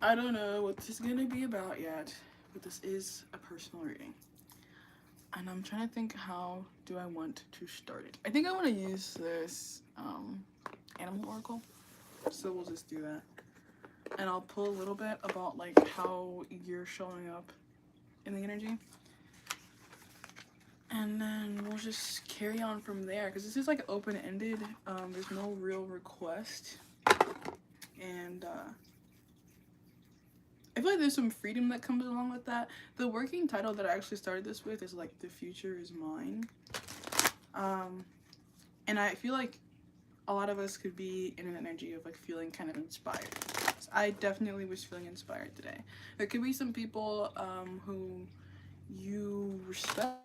I don't know what this is gonna be about yet, but this is a personal reading. And I'm trying to think, how do I want to start it? I think I want to use this animal oracle. So we'll just do that. And I'll pull a little bit about like how you're showing up in the energy. And then we'll just carry on from there because this is like open-ended. There's no real request. And I feel like there's some freedom that comes along with that. The working title that I actually started this with is like "The Future is Mine." And I feel like a lot of us could be in an energy of like feeling kind of inspired. So I definitely was feeling inspired today. There could be some people who you respect.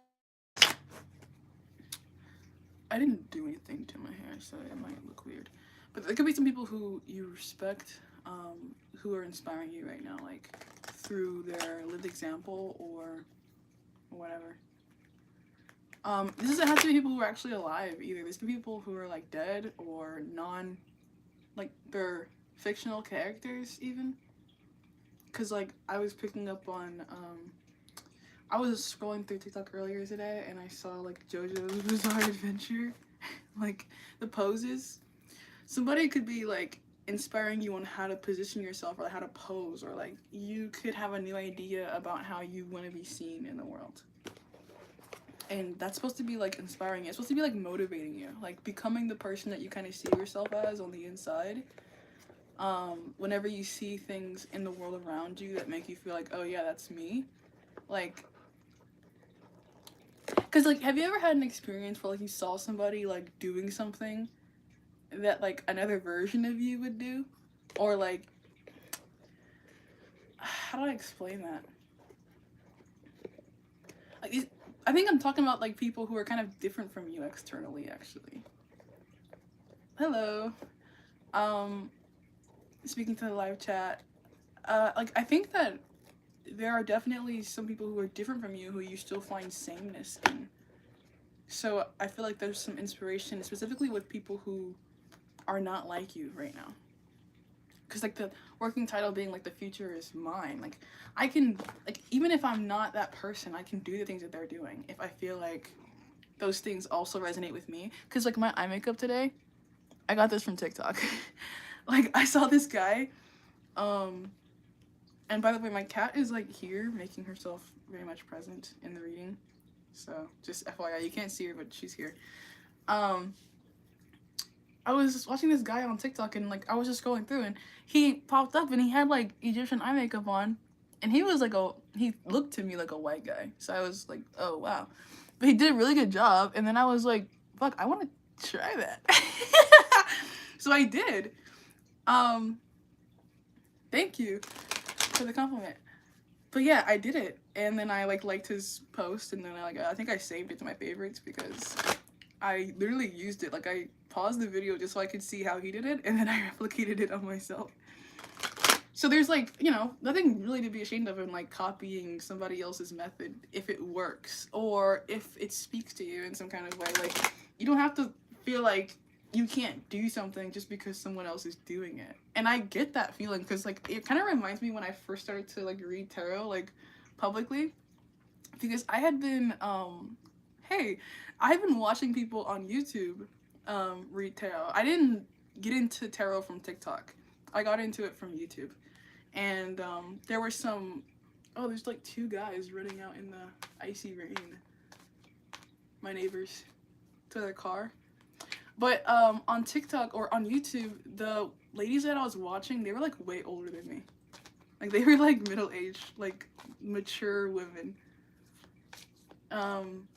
I didn't do anything to my hair, so it might look weird. But there could be some people who you respect, who are inspiring you right now, like through their lived example or whatever. This doesn't have to be people who are actually alive either. There's people who are like dead or like they're fictional characters even. Cause like I was picking up on, I was scrolling through TikTok earlier today and I saw like JoJo's Bizarre Adventure, like the poses. Somebody could be like inspiring you on how to position yourself or how to pose, or like you could have a new idea about how you want to be seen in the world. And that's supposed to be like inspiring you. It's supposed to be like motivating you, like becoming the person that you kind of see yourself as on the inside. Whenever you see things in the world around you that make you feel like, oh yeah, that's me. Like, cause like, have you ever had an experience where like you saw somebody like doing something that like another version of you would do? Or like, how do I explain that? Like, I think I'm talking about like people who are kind of different from you externally, actually. Hello. Speaking to the live chat. Like I think that there are definitely some people who are different from you who you still find sameness in. So I feel like there's some inspiration, specifically with people who are not like you right now. Because like the working title being like "The Future is Mine," like I can, like, even if I'm not that person, I can do the things that they're doing if I feel like those things also resonate with me. Because like my eye makeup today, I got this from TikTok. Like I saw this guy, and by the way, my cat is like here making herself very much present in the reading. So just FYI, you can't see her, but she's here. I was just watching this guy on TikTok and like I was just going through and he popped up and he had like Egyptian eye makeup on, and he was like he looked to me like a white guy. So I was like, oh wow. But he did a really good job, and then I was like, fuck, I want to try that. So I did. Thank you for the compliment. But yeah, I did it, and then I like liked his post, and then I think I saved it to my favorites because I literally used it. Like I paused the video just so I could see how he did it, and then I replicated it on myself. So there's like, you know, nothing really to be ashamed of in like copying somebody else's method if it works or if it speaks to you in some kind of way. Like you don't have to feel like you can't do something just because someone else is doing it. And I get that feeling because like it kind of reminds me when I first started to like read tarot like publicly, because I had been hey, I've been watching people on YouTube read tarot. I didn't get into tarot from TikTok. I got into it from YouTube. And there were some, oh, there's like two guys running out in the icy rain. My neighbors, to their car. But on TikTok or on YouTube, the ladies that I was watching, they were like way older than me. Like they were like middle-aged, like mature women. And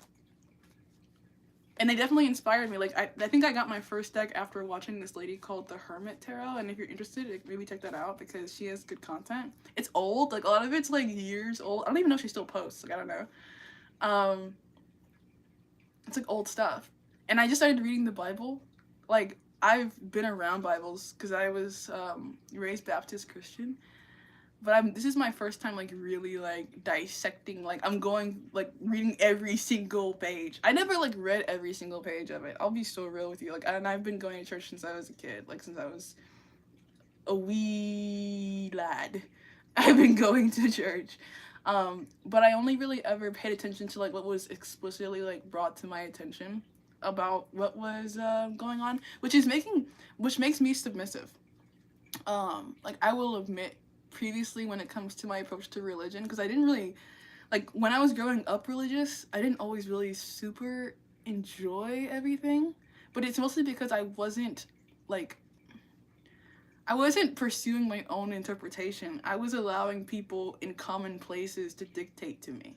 they definitely inspired me. Like I think I got my first deck after watching this lady called the Hermit Tarot, and if you're interested, maybe check that out because she has good content. It's old, like a lot of it's like years old. I don't even know if she still posts, like I don't know. It's like old stuff. And I just started reading the Bible. Like I've been around Bibles because I was raised Baptist Christian. But this is my first time like really like dissecting, like I'm going like reading every single page. I never like read every single page of it. I'll be so real with you. Like, and I've been going to church since I was a kid, like since I was a wee lad. I've been going to church. But I only really ever paid attention to like what was explicitly like brought to my attention about what was going on, which makes me submissive. Like I will admit previously when it comes to my approach to religion, because I didn't really like when I was growing up religious, I didn't always really super enjoy everything, but it's mostly because like I wasn't pursuing my own interpretation. I was allowing people in common places to dictate to me.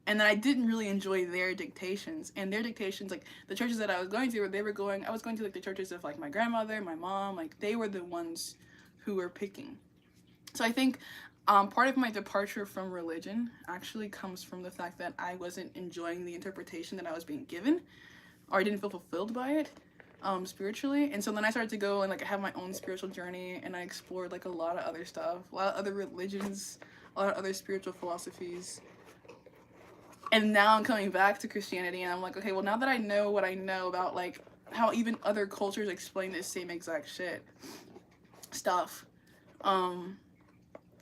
And then I didn't really enjoy their dictations. And their dictations, like the churches that I was going to, I was going to like the churches of like my grandmother, my mom, like they were the ones who were picking. So I think part of my departure from religion actually comes from the fact that I wasn't enjoying the interpretation that I was being given, or I didn't feel fulfilled by it spiritually. And so then I started to go and like have my own spiritual journey, and I explored like a lot of other stuff, a lot of other religions, a lot of other spiritual philosophies. And now I'm coming back to Christianity, and I'm like, okay, well, now that I know what I know about like how even other cultures explain this same exact shit stuff,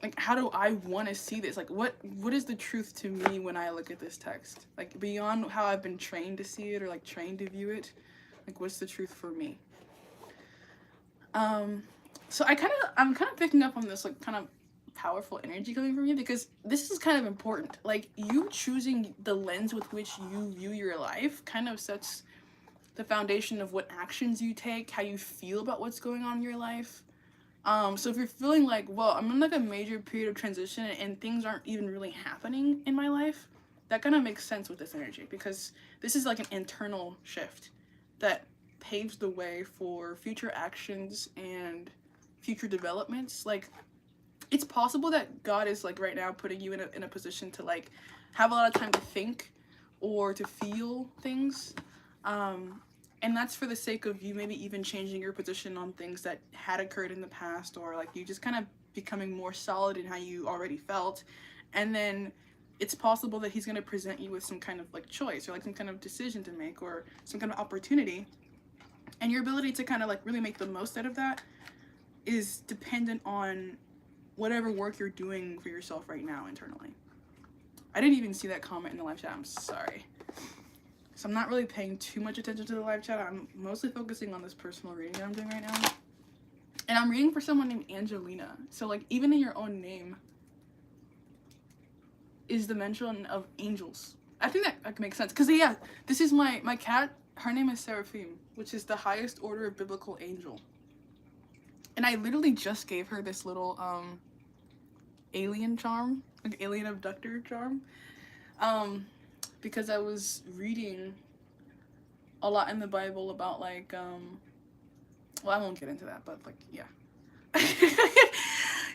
like how do I want to see this? Like what is the truth to me when I look at this text? Like beyond how I've been trained to see it or like trained to view it, like what's the truth for me? So I'm kind of picking up on this like kind of powerful energy coming from you, because this is kind of important. Like you choosing the lens with which you view your life kind of sets the foundation of what actions you take, how you feel about what's going on in your life. So if you're feeling like, well, I'm in like a major period of transition and things aren't even really happening in my life, that kind of makes sense with this energy, because this is like an internal shift that paves the way for future actions and future developments. Like it's possible that God is like right now putting you in a position to like have a lot of time to think or to feel things. And that's for the sake of you maybe even changing your position on things that had occurred in the past, or like you just kind of becoming more solid in how you already felt. And then it's possible that he's going to present you with some kind of like choice or like some kind of decision to make or some kind of opportunity. And your ability to kind of like really make the most out of that is dependent on whatever work you're doing for yourself right now internally. I didn't even see that comment in the live chat. I'm sorry. So I'm not really paying too much attention to the live chat. I'm mostly focusing on this personal reading that I'm doing right now. And I'm reading for someone named Angelina. So like even in your own name is the mention of angels. I think that makes sense. Because yeah, this is my cat. Her name is Seraphim, which is the highest order of biblical angel. And I literally just gave her this little alien charm, like alien abductor charm. Because I was reading a lot in the Bible about like well, I won't get into that, but like yeah.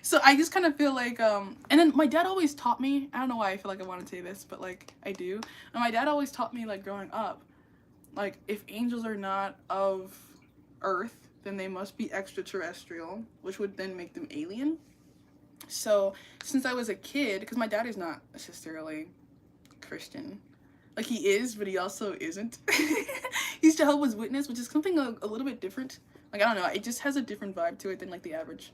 So I just kind of feel like and then my dad always taught me, I don't know why I feel like I want to say this, but like I do. And my dad always taught me like growing up, like if angels are not of Earth, then they must be extraterrestrial, which would then make them alien. So since I was a kid, because my dad is not necessarily Christian, like he is, but he also isn't. He's Jehovah's Witness, which is something a little bit different. Like I don't know, it just has a different vibe to it than like the average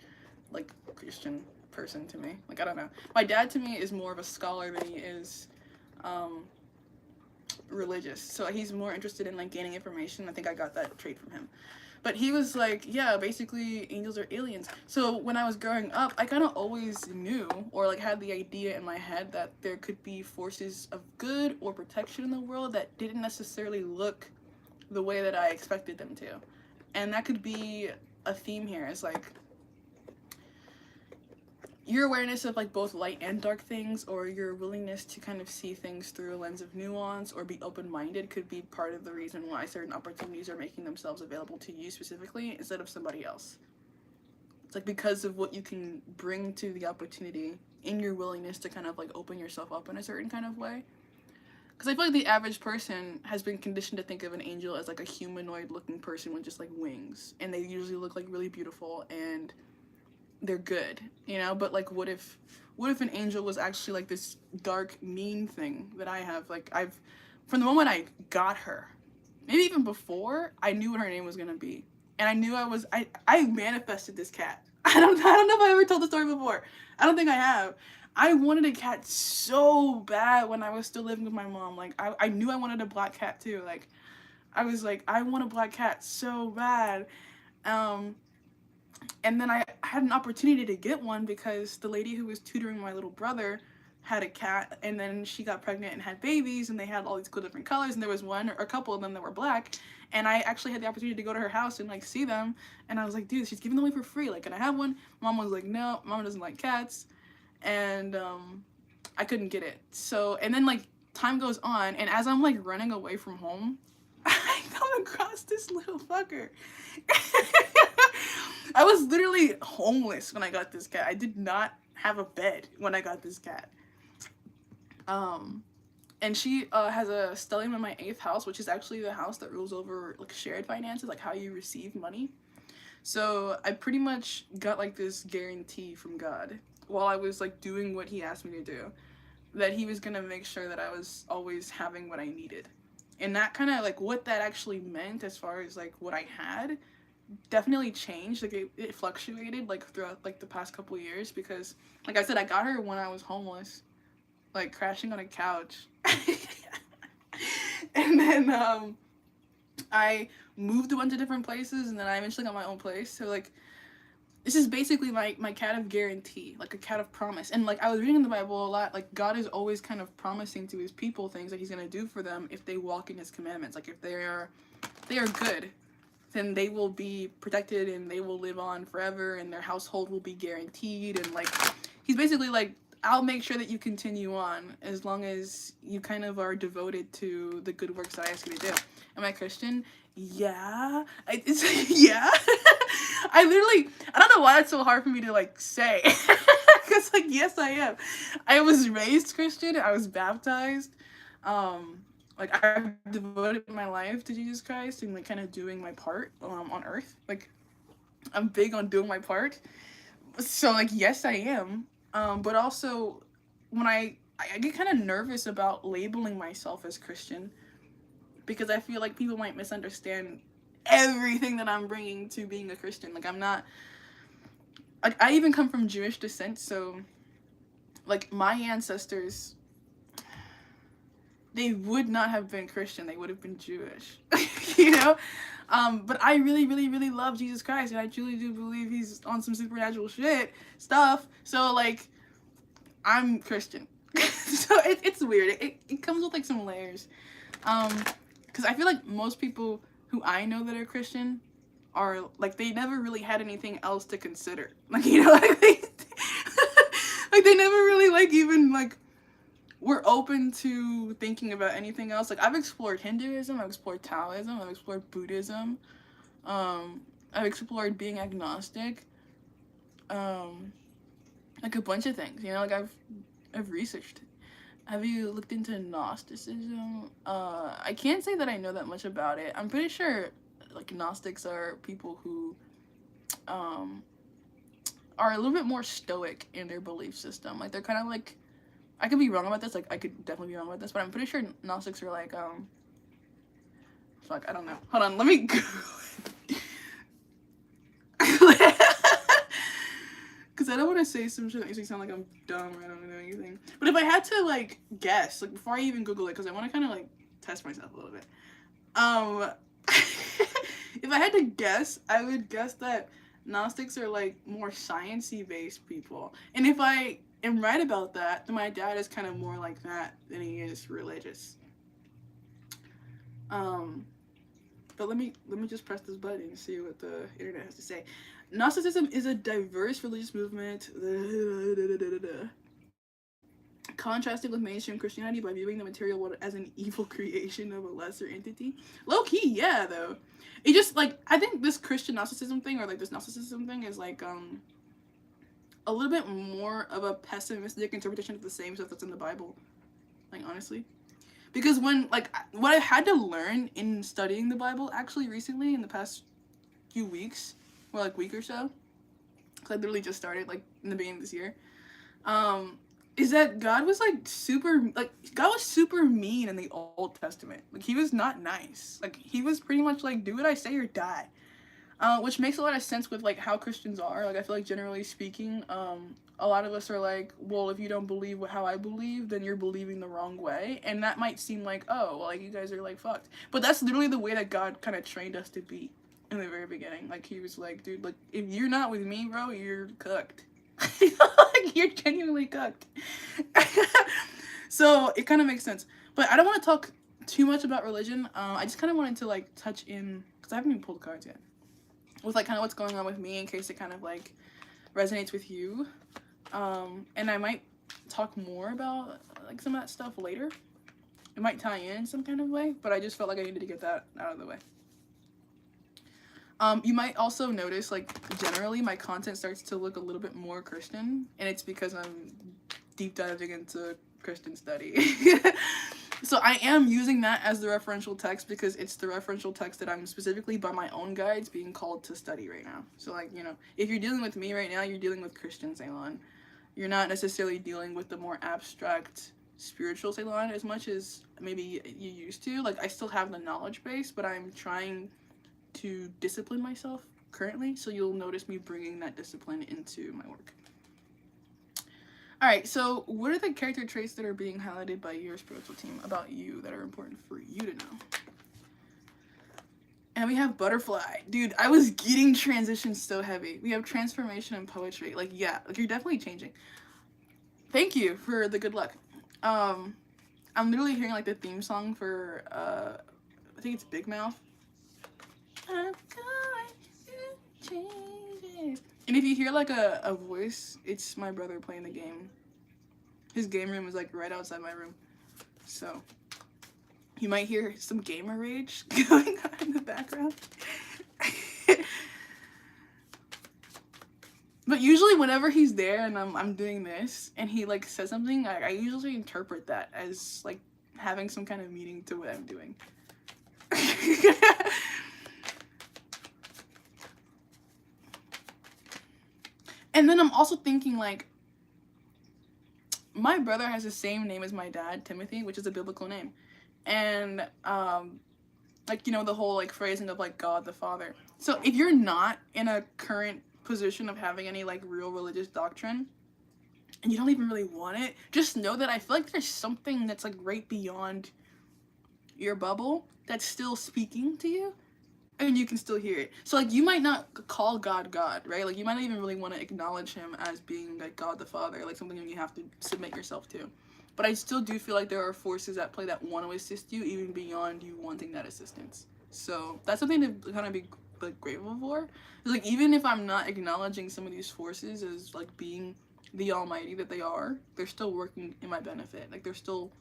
like Christian person to me. Like I don't know, my dad to me is more of a scholar than he is religious, so he's more interested in like gaining information. I think I got that trait from him. But he was like, yeah, basically angels are aliens. So when I was growing up, I kind of always knew or like had the idea in my head that there could be forces of good or protection in the world that didn't necessarily look the way that I expected them to. And that could be a theme here. It's like your awareness of like both light and dark things, or your willingness to kind of see things through a lens of nuance or be open-minded, could be part of the reason why certain opportunities are making themselves available to you specifically instead of somebody else. It's like because of what you can bring to the opportunity in your willingness to kind of like open yourself up in a certain kind of way. Because I feel like the average person has been conditioned to think of an angel as like a humanoid looking person with just like wings, and they usually look like really beautiful and they're good, you know. But like what if an angel was actually like this dark mean thing that I have? Like from the moment I got her, maybe even before, I knew what her name was gonna be. and I knew I manifested this cat. I don't know if I ever told the story before. I don't think I have. I wanted a cat so bad when I was still living with my mom. Like I knew I wanted a black cat too. Like I was like, I want a black cat so bad. Um, and then I had an opportunity to get one because the lady who was tutoring my little brother had a cat, and then she got pregnant and had babies, and they had all these cool different colors, and there was one or a couple of them that were black, and I actually had the opportunity to go to her house and like see them, and I was like, dude, she's giving them away for free, like, can I have one? Mom was like, no, mom doesn't like cats, and I couldn't get it. So, and then like time goes on, and as I'm like running away from home, I come across this little fucker. I was literally homeless when I got this cat. I did not have a bed when I got this cat. And she has a stellium in my 8th house, which is actually the house that rules over like shared finances, like how you receive money. So I pretty much got like this guarantee from God while I was like doing what he asked me to do, that he was gonna make sure that I was always having what I needed. And that kind of like what that actually meant as far as like what I had definitely changed. Like it fluctuated like throughout like the past couple of years, because like I said, I got her when I was homeless, like crashing on a couch. And then I moved a bunch of different places, and then I eventually got my own place. So like this is basically my cat of guarantee, like a cat of promise. And like I was reading in the Bible a lot, like God is always kind of promising to his people things that he's gonna do for them if they walk in his commandments. Like if they are good, then they will be protected and they will live on forever, and their household will be guaranteed. And like he's basically like, I'll make sure that you continue on as long as you kind of are devoted to the good works that I ask you to do. Am I Christian? Yeah. Yeah. I don't know why it's so hard for me to like say. Because like, yes, I am. I was raised Christian. I was baptized. Like I've devoted my life to Jesus Christ and like kind of doing my part on earth. Like I'm big on doing my part. So like, yes, I am. But also when I get kind of nervous about labeling myself as Christian, because I feel like people might misunderstand everything that I'm bringing to being a Christian. Like I'm not, like I even come from Jewish descent, so like my ancestors, they would not have been Christian, they would have been Jewish. You know? But I really, really, really love Jesus Christ, and I truly do believe he's on some supernatural stuff. So like, I'm Christian. So it's weird. It comes with like some layers. Because I feel like most people who I know that are Christian are like, they never really had anything else to consider. Like, you know, like they like they never really like even like were open to thinking about anything else. Like I've explored Hinduism, I've explored Taoism, I've explored Buddhism, I've explored being agnostic, like a bunch of things, you know, like I've researched it. Have you looked into Gnosticism? I can't say that I know that much about it. I'm pretty sure like Gnostics are people who are a little bit more stoic in their belief system. Like they're kind of like, I could be wrong about this, like I could definitely be wrong about this, but I'm pretty sure Gnostics are like fuck, I don't know. Hold on, let me Google it. Because I don't want to say some shit that makes me sound like I'm dumb or I don't know anything. But if I had to like guess, like before I even Google it, because I want to kind of like test myself a little bit. If I had to guess, I would guess that Gnostics are like more sciencey based people. And if I am right about that, then my dad is kind of more like that than he is religious. But let me just press this button and see what the internet has to say. Gnosticism is a diverse religious movement contrasting with mainstream Christianity by viewing the material world as an evil creation of a lesser entity. Low key, yeah, though. It just like, I think this Christian Gnosticism thing, or like this Gnosticism thing, is like a little bit more of a pessimistic interpretation of the same stuff that's in the Bible, like honestly. Because when like what I had to learn in studying the Bible actually recently in the past few weeks, or like week or so, because I literally just started like in the beginning of this year, is that God was super mean in the Old Testament. Like he was not nice. Like he was pretty much like, do what I say or die. Which makes a lot of sense with like how Christians are. Like I feel like generally speaking, a lot of us are like, well, if you don't believe how I believe, then you're believing the wrong way, and that might seem like, oh, well, like you guys are like fucked, but that's literally the way that God kind of trained us to be in the very beginning. Like he was like, dude, like if you're not with me, bro, you're cooked. Like you're genuinely cooked. So it kind of makes sense, but I don't want to talk too much about religion. I just kind of wanted to like touch in because I haven't even pulled cards yet with like kind of what's going on with me in case it kind of like resonates with you. And I might talk more about like some of that stuff later. It might tie in some kind of way, but I just felt like I needed to get that out of the way. You might also notice like generally my content starts to look a little bit more Christian, and it's because I'm deep diving into Christian study. So I am using that as the referential text because it's the referential text that I'm specifically by my own guides being called to study right now. So like, you know, if you're dealing with me right now, you're dealing with Christian Ceylon. You're not necessarily dealing with the more abstract spiritual Ceylon as much as maybe you used to. Like I still have the knowledge base, but I'm trying to discipline myself currently. So you'll notice me bringing that discipline into my work. Alright, so what are the character traits that are being highlighted by your spiritual team about you that are important for you to know? And we have butterfly. Dude, I was getting transitions so heavy. We have transformation and poetry. Like, yeah, like you're definitely changing. Thank you for the good luck. I'm literally hearing like the theme song for, I think it's Big Mouth. I'm going to change. And if you hear like a voice, it's my brother playing the game. His game room is like right outside my room. So you might hear some gamer rage going on in the background. But usually whenever he's there and I'm doing this and he like says something, I usually interpret that as like having some kind of meaning to what I'm doing. And then I'm also thinking like, my brother has the same name as my dad, Timothy, which is a biblical name. And like, you know, the whole like phrasing of like God the Father. So if you're not in a current position of having any like real religious doctrine and you don't even really want it, just know that I feel like there's something that's like right beyond your bubble that's still speaking to you. And you can still hear it. So like you might not call God God, right? Like you might not even really want to acknowledge him as being like God the Father, like something you have to submit yourself to. But I still do feel like there are forces at play that want to assist you even beyond you wanting that assistance. So that's something to kind of be like grateful for. Like even if I'm not acknowledging some of these forces as like being the almighty that they are, they're still working in my benefit. Like they're still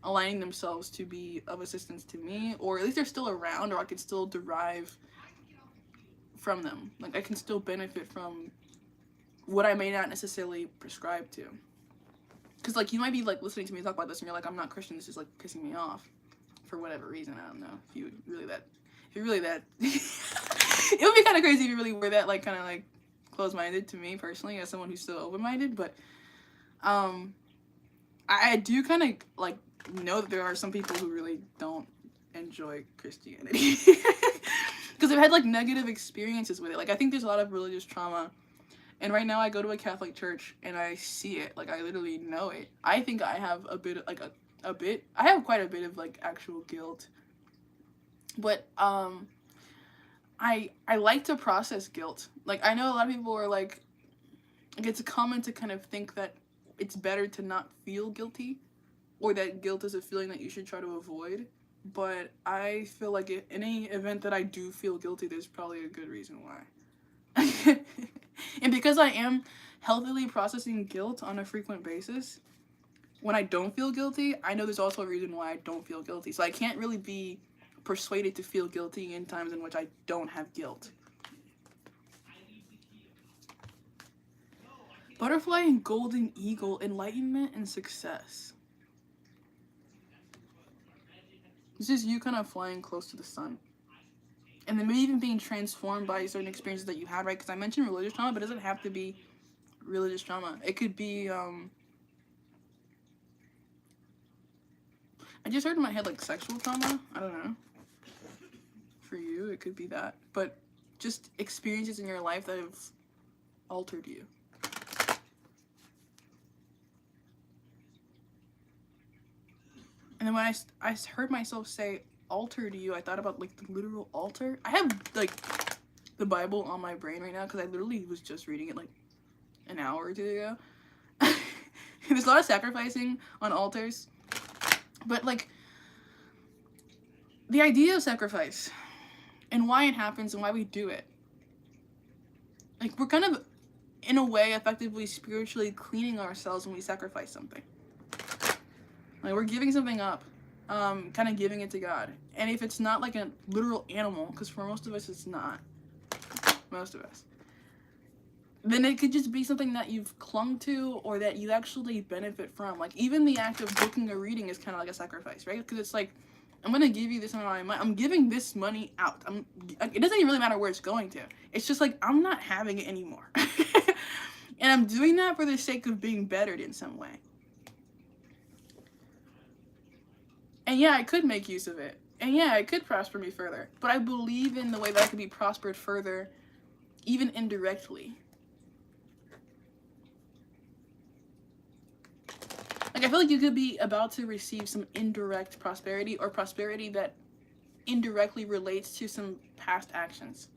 aligning themselves to be of assistance to me, or at least they're still around, or I can still derive from them. Like I can still benefit from what I may not necessarily prescribe to. Because like you might be like listening to me talk about this and you're like, I'm not Christian, this is like pissing me off for whatever reason. I don't know if you're really that it would be kind of crazy if you really were that like kind of like closed-minded to me personally as someone who's still open-minded. But I do kind of like know that there are some people who really don't enjoy Christianity because they've had like negative experiences with it. Like I think there's a lot of religious trauma, and right now I go to a Catholic church and I see it. Like I literally know it. I think I have a bit like I have quite a bit of like actual guilt, but I like to process guilt. Like I know a lot of people are like it's common to kind of think that it's better to not feel guilty, or that guilt is a feeling that you should try to avoid. But I feel like in any event that I do feel guilty, there's probably a good reason why. And because I am healthily processing guilt on a frequent basis, when I don't feel guilty, I know there's also a reason why I don't feel guilty. So I can't really be persuaded to feel guilty in times in which I don't have guilt. Butterfly and golden eagle, enlightenment and success. This is you kind of flying close to the sun. And then maybe even being transformed by certain experiences that you had, right? Because I mentioned religious trauma, but it doesn't have to be religious trauma. It could be, I just heard in my head, like, sexual trauma. I don't know. For you, it could be that. But just experiences in your life that have altered you. And then when I heard myself say altered you, I thought about like the literal altar. I have like the Bible on my brain right now because I literally was just reading it like an hour or two ago. There's a lot of sacrificing on altars, but like the idea of sacrifice and why it happens and why we do it, like we're kind of in a way effectively spiritually cleaning ourselves when we sacrifice something. Like we're giving something up, kind of giving it to God. And if it's not like a literal animal, because for most of us it's not, most of us, then it could just be something that you've clung to or that you actually benefit from. Like even the act of booking a reading is kind of like a sacrifice, right? Because it's like, I'm gonna give you this amount of money. I'm giving this money out. It doesn't even really matter where it's going to. It's just like I'm not having it anymore, and I'm doing that for the sake of being bettered in some way. And yeah, I could make use of it. And yeah, it could prosper me further. But I believe in the way that I could be prospered further, even indirectly. Like, I feel like you could be about to receive some indirect prosperity or prosperity that indirectly relates to some past actions.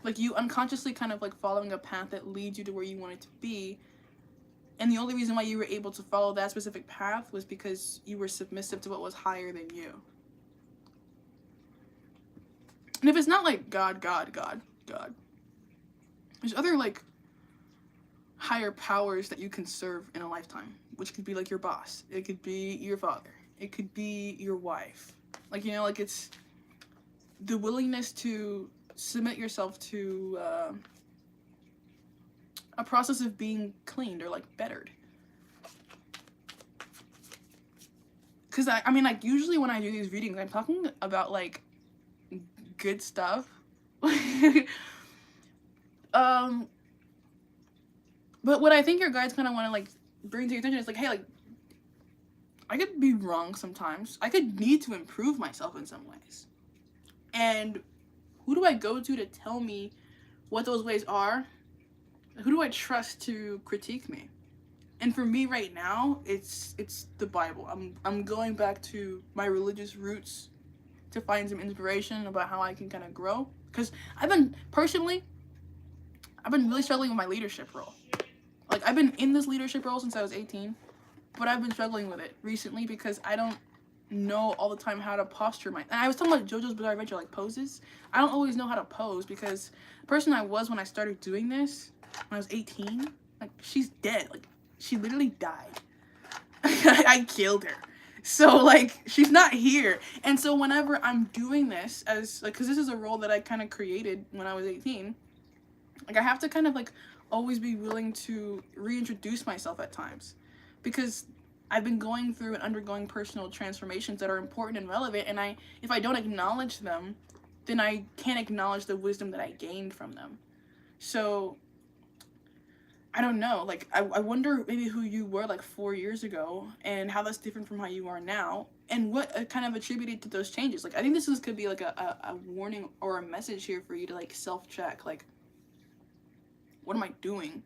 Like, you unconsciously kind of like following a path that leads you to where you want it to be. And the only reason why you were able to follow that specific path was because you were submissive to what was higher than you. And if it's not like God, there's other like higher powers that you can serve in a lifetime, which could be like your boss. It could be your father. It could be your wife. Like, you know, like it's the willingness to submit yourself to a process of being cleaned or like bettered. Because I mean, like usually when I do these readings, I'm talking about like good stuff. But what I think your guides kind of want to like bring to your attention is like, hey, like I could be wrong sometimes. I could need to improve myself in some ways. And who do I go to tell me what those ways are? Who do I trust to critique me? And for me right now, it's the Bible. I'm going back to my religious roots to find some inspiration about how I can kind of grow. Because I've been really struggling with my leadership role. Like, I've been in this leadership role since I was 18, but I've been struggling with it recently because I don't know all the time how to posture and I was talking about JoJo's Bizarre Adventure, like poses. I don't always know how to pose because the person I was when I started doing this, when I was 18, like, she's dead. Like, she literally died. I killed her. So, like, she's not here. And so whenever I'm doing this as, like, because this is a role that I kind of created when I was 18, like, I have to kind of, like, always be willing to reintroduce myself at times. Because I've been going through and undergoing personal transformations that are important and relevant, and if I don't acknowledge them, then I can't acknowledge the wisdom that I gained from them. So I don't know, like, I wonder maybe who you were like 4 years ago and how that's different from how you are now and what kind of attributed to those changes. Like, I think this could be like a warning or a message here for you to like self-check, like, what am I doing?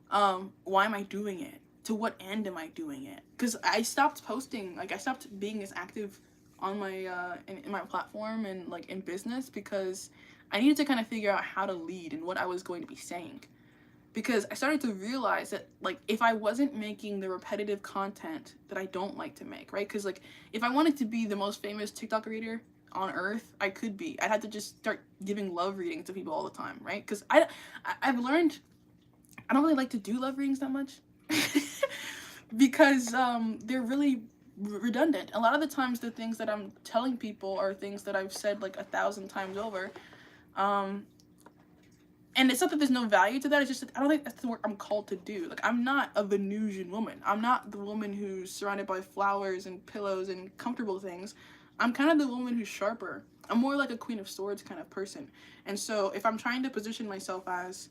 Why am I doing it? To what end am I doing it? Because I stopped posting, like I stopped being as active on my in my platform and like in business because I needed to kind of figure out how to lead and what I was going to be saying. Because I started to realize that, like, if I wasn't making the repetitive content that I don't like to make, right? Because, like, if I wanted to be the most famous TikTok creator on earth, I could be. I'd have to just start giving love readings to people all the time, right? Because I've learned I don't really like to do love readings that much. Because they're really redundant. A lot of the times the things that I'm telling people are things that I've said, like, 1,000 times over. And it's not that there's no value to that, it's just that I don't think that's the work I'm called to do. Like, I'm not a Venusian woman. I'm not the woman who's surrounded by flowers and pillows and comfortable things. I'm kind of the woman who's sharper. I'm more like a Queen of Swords kind of person. And so if I'm trying to position myself as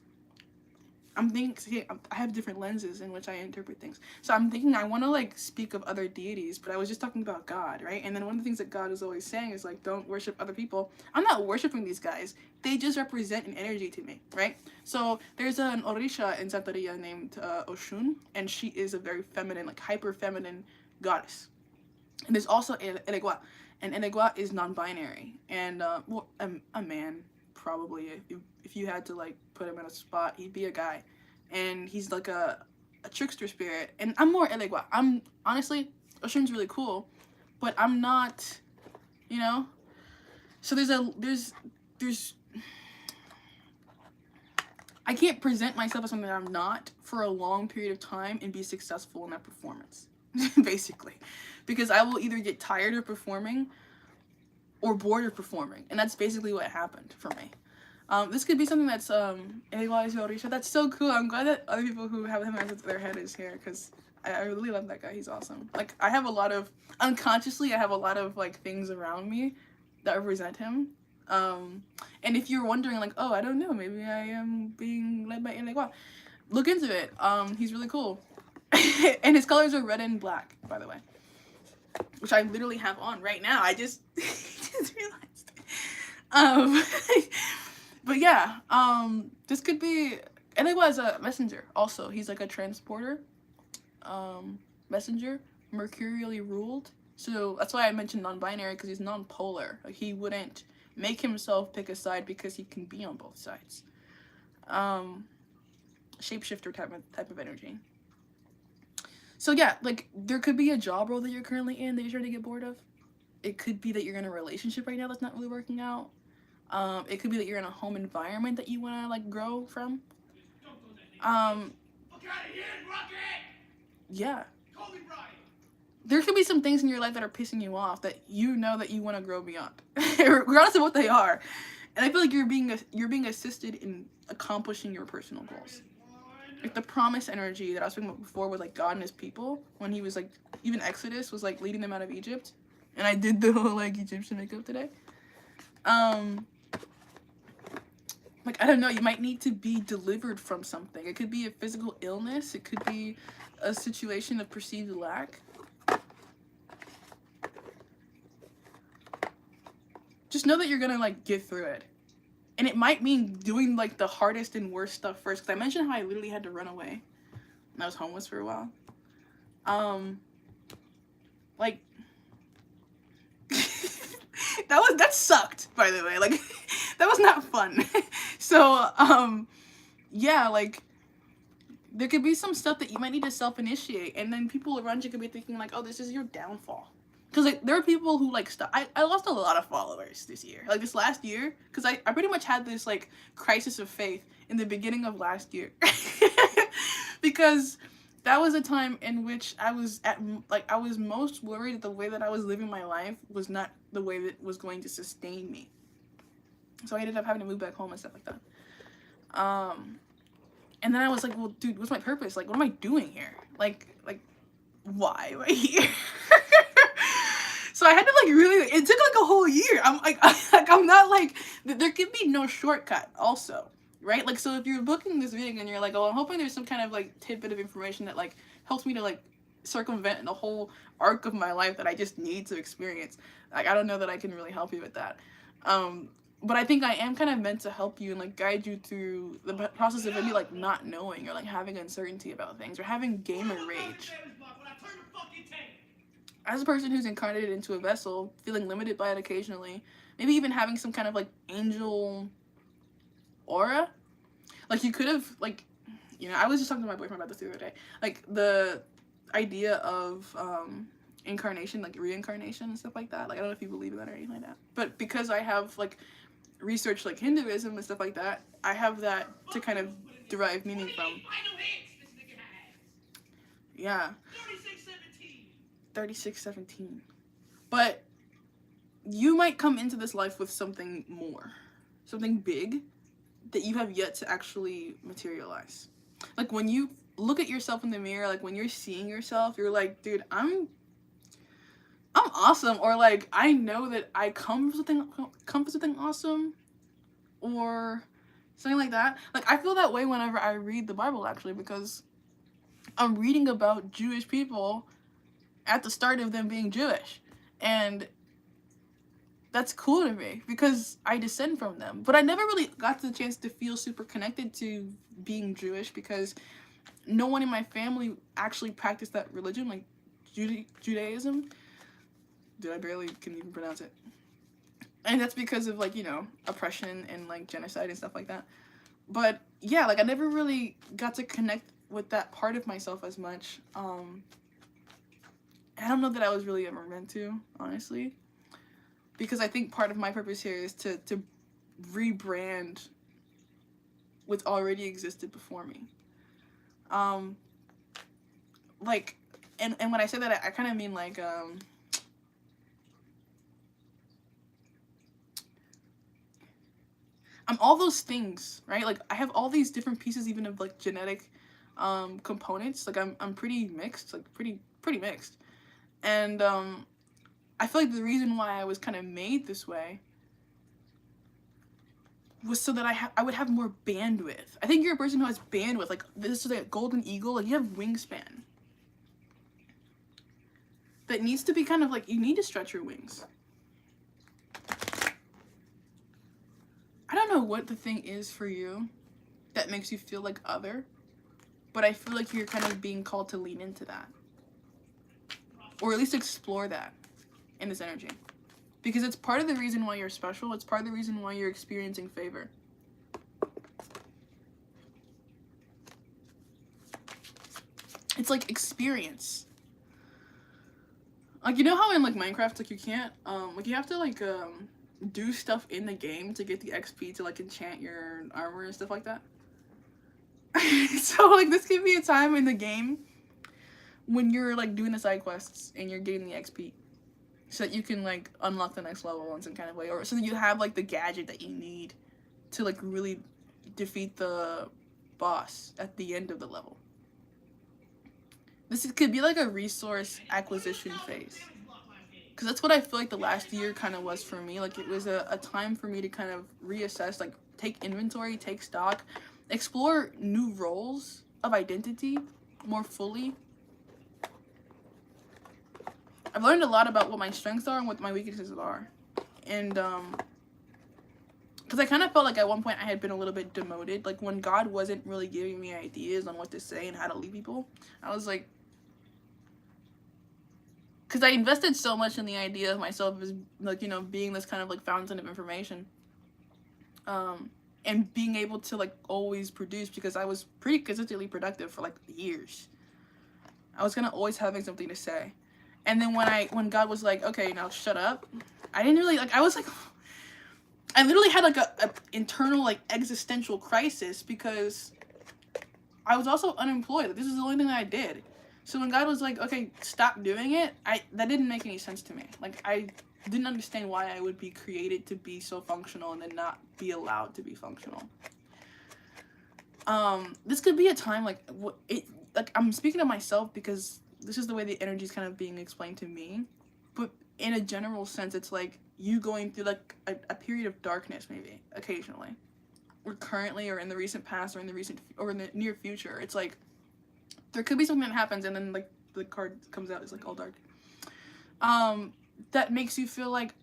I'm thinking, see, I have different lenses in which I interpret things. So I'm thinking I want to like speak of other deities, but I was just talking about God, right? And then one of the things that God is always saying is like, don't worship other people. I'm not worshiping these guys. They just represent an energy to me, right? So there's an Orisha in Santeria named Oshun, and she is a very feminine, like hyper feminine goddess. And there's also Elegua, and Elegua is non-binary, and well, a man probably. If you had to like put him in a spot, he'd be a guy, and he's like a trickster spirit. And I'm more Elegua. I'm honestly, Oshun's really cool, but I'm not, you know. So there's I can't present myself as something that I'm not for a long period of time and be successful in that performance, basically. Because I will either get tired of performing or bored of performing. And that's basically what happened for me. This could be something that's, that's so cool. I'm glad that other people who have him as their head is here, because I really love that guy. He's awesome. Like, I have a lot of, unconsciously, I have a lot of, like, things around me that represent him. And if you're wondering, like, oh, I don't know, maybe I am being led by Elegua, look into it. He's really cool. And his colors are red and black, by the way, which I literally have on right now. I just, just realized. But yeah, this could be, Elegua is a messenger also. He's like a transporter, messenger, mercurially ruled. So that's why I mentioned non-binary, because he's non-polar. Like, he wouldn't make himself pick a side because he can be on both sides. Shapeshifter type of energy. So yeah, like, there could be a job role that you're currently in that you're trying to get bored of. It could be that you're in a relationship right now that's not really working out. It could be that you're in a home environment that you want to like grow from. Yeah. There could be some things in your life that are pissing you off that you know that you want to grow beyond, regardless of what they are. And I feel like you're being assisted in accomplishing your personal goals. Like the promise energy that I was talking about before with like God and his people, when he was like, even Exodus was like leading them out of Egypt. And I did the whole like Egyptian makeup today. Like, I don't know, you might need to be delivered from something. It could be a physical illness. It could be a situation of perceived lack. Just know that you're gonna like get through it. And it might mean doing like the hardest and worst stuff first. Because I mentioned how I literally had to run away. And I was homeless for a while. Like, that sucked, by the way. Like, that was not fun. So, yeah, like, there could be some stuff that you might need to self-initiate. And then people around you could be thinking like, oh, this is your downfall. Because, like, there are people who, like, I lost a lot of followers this year. Like, this last year. Because I pretty much had this, like, crisis of faith in the beginning of last year. Because that was a time in which I was I was most worried that the way that I was living my life was not the way that was going to sustain me. So I ended up having to move back home and stuff like that. And then I was like, well, dude, what's my purpose? Like, what am I doing here? Like, why am I here? So I had to like really, it took like a whole year. I'm not like, there could be no shortcut also, right? Like, so if you're booking this video and you're like, oh, I'm hoping there's some kind of like tidbit of information that like helps me to like circumvent the whole arc of my life that I just need to experience. Like, I don't know that I can really help you with that. But I think I am kind of meant to help you and like guide you through the process of maybe like not knowing or like having uncertainty about things or having gamer rage. As a person who's incarnated into a vessel, feeling limited by it occasionally, maybe even having some kind of like angel aura, like you could have like, you know, I was just talking to my boyfriend about this the other day, like the idea of incarnation, like reincarnation and stuff like that. Like, I don't know if you believe in that or anything like that, but because I have like researched like Hinduism and stuff like that, I have that to kind of derive meaning from. Yeah. 3617. But you might come into this life with something more, something big that you have yet to actually materialize. Like, when you look at yourself in the mirror, like when you're seeing yourself, you're like, dude, I'm awesome, or like, I know that I come for something awesome, or something like that. Like, I feel that way whenever I read the Bible, actually, because I'm reading about Jewish people at the start of them being Jewish, and that's cool to me because I descend from them. But I never really got the chance to feel super connected to being Jewish because no one in my family actually practiced that religion, like Judaism. Dude, I barely can even pronounce it. And that's because of, like, you know, oppression and, like, genocide and stuff like that. But yeah, like, I never really got to connect with that part of myself as much. I don't know that I was really ever meant to, honestly. Because I think part of my purpose here is to rebrand what's already existed before me. Like, and when I say that, I kind of mean, like, I'm all those things, right? Like, I have all these different pieces, even of, like, genetic components. Like, I'm pretty mixed, like, pretty mixed. And I feel like the reason why I was kind of made this way was so that I would have more bandwidth. I think you're a person who has bandwidth. Like, this is a golden eagle. Like, you have wingspan. That needs to be kind of like, you need to stretch your wings. I don't know what the thing is for you that makes you feel like other, but I feel like you're kind of being called to lean into that. Or at least explore that in this energy. Because it's part of the reason why you're special. It's part of the reason why you're experiencing favor. It's like experience. Like, you know how in, like, Minecraft, like, you can't, like, you have to, like, do stuff in the game to get the XP to, like, enchant your armor and stuff like that? So, like, this could be a time in the game when you're, like, doing the side quests and you're getting the XP. So that you can, like, unlock the next level in some kind of way. Or so that you have, like, the gadget that you need to, like, really defeat the boss at the end of the level. This could be, like, a resource acquisition phase. Because that's what I feel like the last year kind of was for me. Like, it was a time for me to kind of reassess, like, take inventory, take stock, explore new roles of identity more fully. I've learned a lot about what my strengths are and what my weaknesses are. And, because I kind of felt like at one point I had been a little bit demoted. Like, when God wasn't really giving me ideas on what to say and how to lead people, I was like, because I invested so much in the idea of myself as, like, you know, being this kind of, like, fountain of information. And being able to, like, always produce, because I was pretty consistently productive for, like, years. I was kind of always having something to say. And then when God was like, okay, now shut up, I didn't really, like, I was like, I literally had, like, a internal, like, existential crisis because I was also unemployed. Like, this is the only thing that I did. So when God was like, okay, stop doing it, that didn't make any sense to me. Like, I didn't understand why I would be created to be so functional and then not be allowed to be functional. This could be a time, like, I'm speaking of myself because this is the way the energy is kind of being explained to me. But in a general sense, it's like you going through, like, a period of darkness, maybe, occasionally. Or currently, or in the recent past, or in the near future. It's like, there could be something that happens and then, like, the card comes out, it's, like, all dark. That makes you feel like,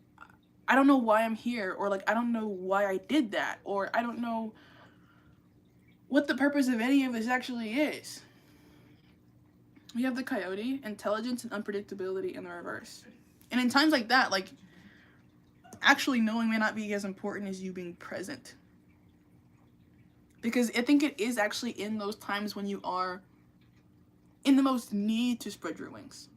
I don't know why I'm here, or, like, I don't know why I did that, or I don't know what the purpose of any of this actually is. We have the coyote, intelligence and unpredictability in the reverse. And in times like that, like, actually knowing may not be as important as you being present. Because I think it is actually in those times when you are in the most need to spread your wings.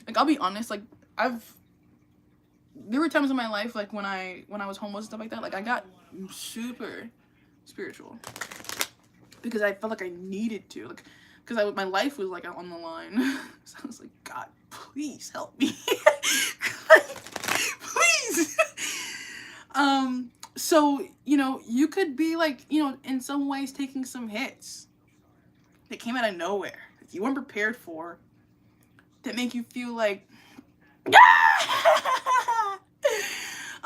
Like, I'll be honest, like, there were times in my life, like, when I was homeless and stuff like that, like, I got super spiritual. Because I felt like I needed to, like, because my life was, like, on the line. So I was like, God, please help me. Please. So, you know, you could be, like, you know, in some ways taking some hits that came out of nowhere, that you weren't prepared for, that make you feel like,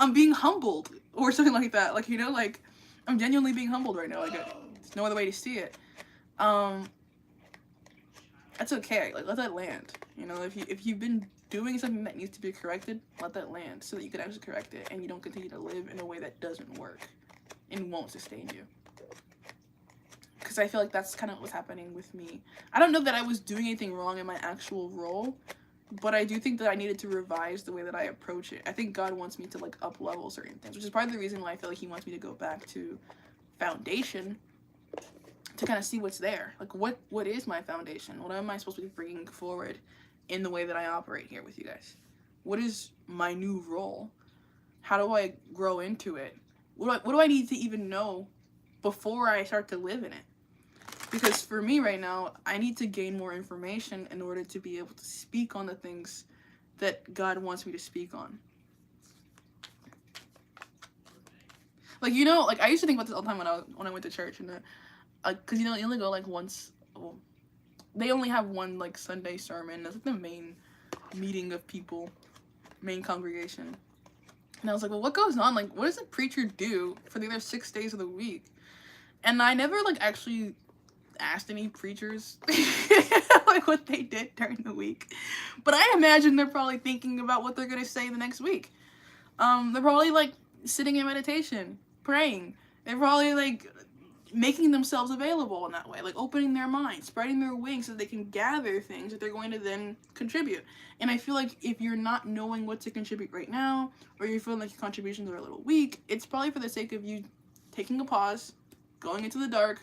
I'm being humbled or something like that. Like, you know, like I'm genuinely being humbled right now. Like there's no other way to see it. That's okay. Like let that land. You know, if you've been doing something that needs to be corrected, let that land so that you can actually correct it and you don't continue to live in a way that doesn't work and won't sustain you. Because I feel like that's kind of what's happening with me. I don't know that I was doing anything wrong in my actual role, but I do think that I needed to revise the way that I approach it. I think God wants me to like up level certain things, which is part of the reason why I feel like he wants me to go back to foundation to kind of see what's there. Like what is my foundation? What am I supposed to be bringing forward in the way that I operate here with you guys? What is my new role? How do I grow into it? What do I need to even know before I start to live in it? Because for me right now, I need to gain more information in order to be able to speak on the things that God wants me to speak on. Like, you know, like I used to think about this all the time when I went to church, and because you know you only go like once. Well, they only have one like Sunday sermon. That's like the main meeting of people, main congregation. And I was like, well, what goes on? Like, what does a preacher do for the other 6 days of the week? And I never like actually asked any preachers like what they did during the week, but I imagine they're probably thinking about what they're gonna say the next week. They're probably like sitting in meditation, praying. They're probably like making themselves available in that way, like opening their mind, spreading their wings so they can gather things that they're going to then contribute. And I feel like if you're not knowing what to contribute right now, or you're feeling like your contributions are a little weak, it's probably for the sake of you taking a pause, going into the dark,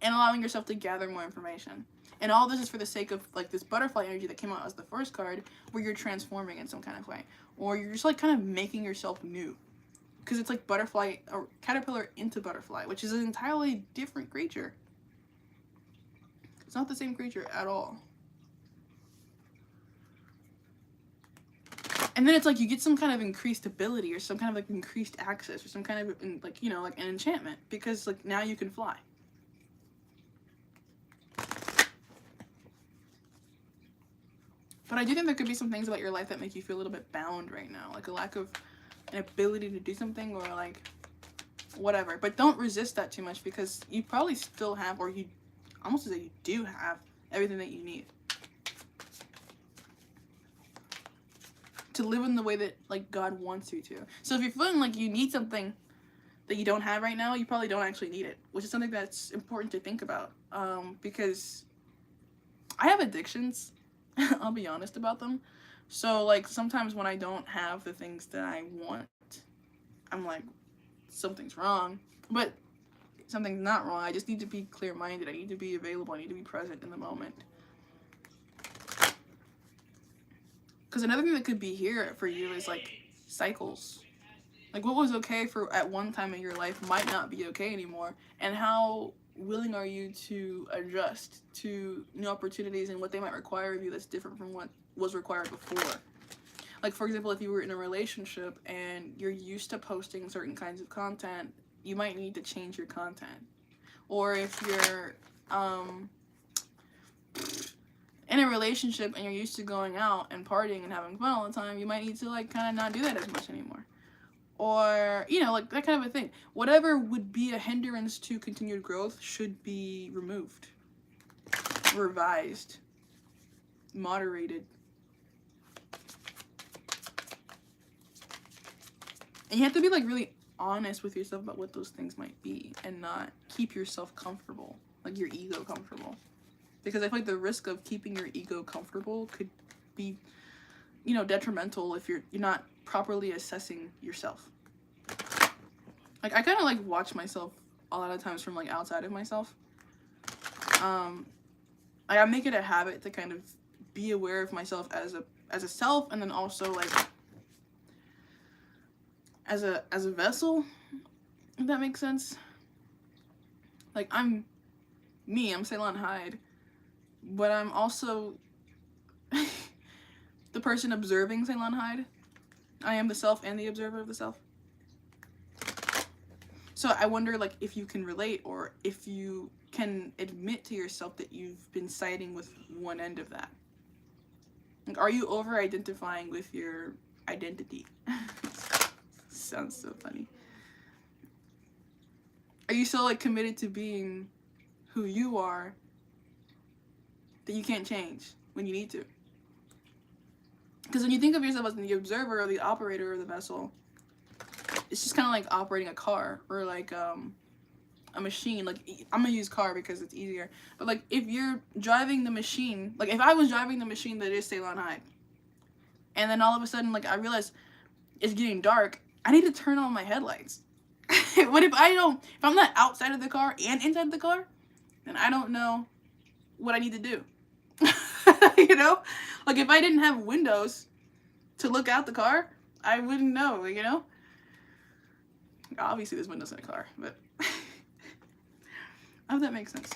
and allowing yourself to gather more information. And all this is for the sake of like this butterfly energy that came out as the first card, where you're transforming in some kind of way, or you're just like kind of making yourself new, because it's like butterfly or caterpillar into butterfly, which is an entirely different creature. It's not the same creature at all. And then it's like you get some kind of increased ability, or some kind of like increased access, or some kind of like, you know, like an enchantment, because like now you can fly. But I do think there could be some things about your life that make you feel a little bit bound right now. Like a lack of an ability to do something, or like whatever. But don't resist that too much, because you probably still have, or you almost as if you do have, everything that you need to live in the way that like God wants you to. So if you're feeling like you need something that you don't have right now, you probably don't actually need it, which is something that's important to think about. Because I have addictions. I'll be honest about them. So like sometimes when I don't have the things that I want, I'm like, something's wrong. But something's not wrong. I just need to be clear-minded. I need to be available. I need to be present in the moment. Because another thing that could be here for you is like cycles. Like what was okay for at one time in your life might not be okay anymore. And how willing are you to adjust to new opportunities and what they might require of you that's different from what was required before. Like for example, if you were in a relationship and you're used to posting certain kinds of content, you might need to change your content. Or if you're in a relationship and you're used to going out and partying and having fun all the time, you might need to like kind of not do that as much anymore. Or, you know, like that kind of a thing. Whatever would be a hindrance to continued growth should be removed, revised, moderated. And you have to be like really honest with yourself about what those things might be, and not keep yourself comfortable, like your ego comfortable. Because I feel like the risk of keeping your ego comfortable could be, you know, detrimental if you're not properly assessing yourself. Like I kind of like watch myself a lot of times from like outside of myself. I make it a habit to kind of be aware of myself as a self, and then also like as a vessel, if that makes sense. Like I'm Ceylon Hyde, but I'm also the person observing Ceylon Hyde. I am the self and the observer of the self. So I wonder like if you can relate, or if you can admit to yourself that you've been siding with one end of that. Like, are you over identifying with your identity? sounds so funny. Are you so like committed to being who you are that you can't change when you need to? Because when you think of yourself as the observer or the operator of the vessel, it's just kind of like operating a car or like a machine. Like, I'm gonna use car because it's easier, but like if you're driving the machine, like if I was driving the machine that is Ceylon High, and then all of a sudden like I realize it's getting dark, I need to turn on my headlights. What if I'm not outside of the car and inside the car, then I don't know what I need to do. You know, like if I didn't have windows to look out the car, I wouldn't know, you know. Obviously there's windows in a car, but I hope that makes sense.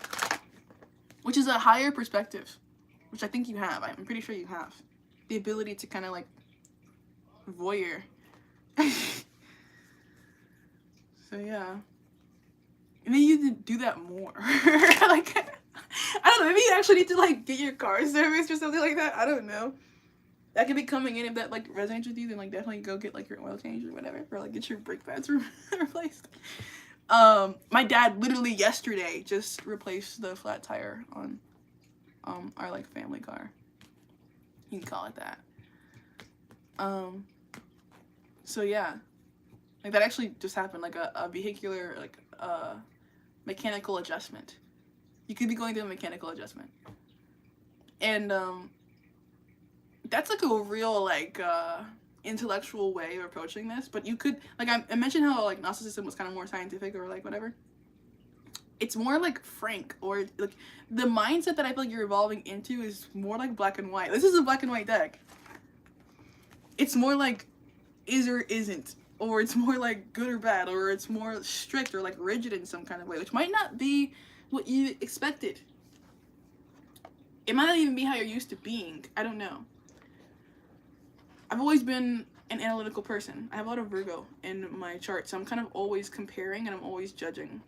Which is a higher perspective, which I think you have. I'm pretty sure you have the ability to kind of like voyeur. So yeah, maybe you need to do that more. Like, I don't know, maybe you actually need to like get your car serviced or something like that. I don't know. That could be coming in. If that like resonates with you, then like definitely go get like your oil change or whatever, or like get your brake pads replaced. My dad literally yesterday just replaced the flat tire on our like family car. You can call it that. So yeah, like that actually just happened, like a vehicular like mechanical adjustment. You could be going through a mechanical adjustment, and that's like a real like intellectual way of approaching this. But you could, like, I mentioned how like Gnosticism was kind of more scientific or like whatever. It's more like frank, or like the mindset that I feel like you're evolving into is more like black and white. This is a black and white deck. It's more like is or isn't, or it's more like good or bad, or it's more strict or like rigid in some kind of way, which might not be what you expected. It might not even be how you're used to being. I don't know. I've always been an analytical person. I have a lot of Virgo in my chart, so I'm kind of always comparing and I'm always judging.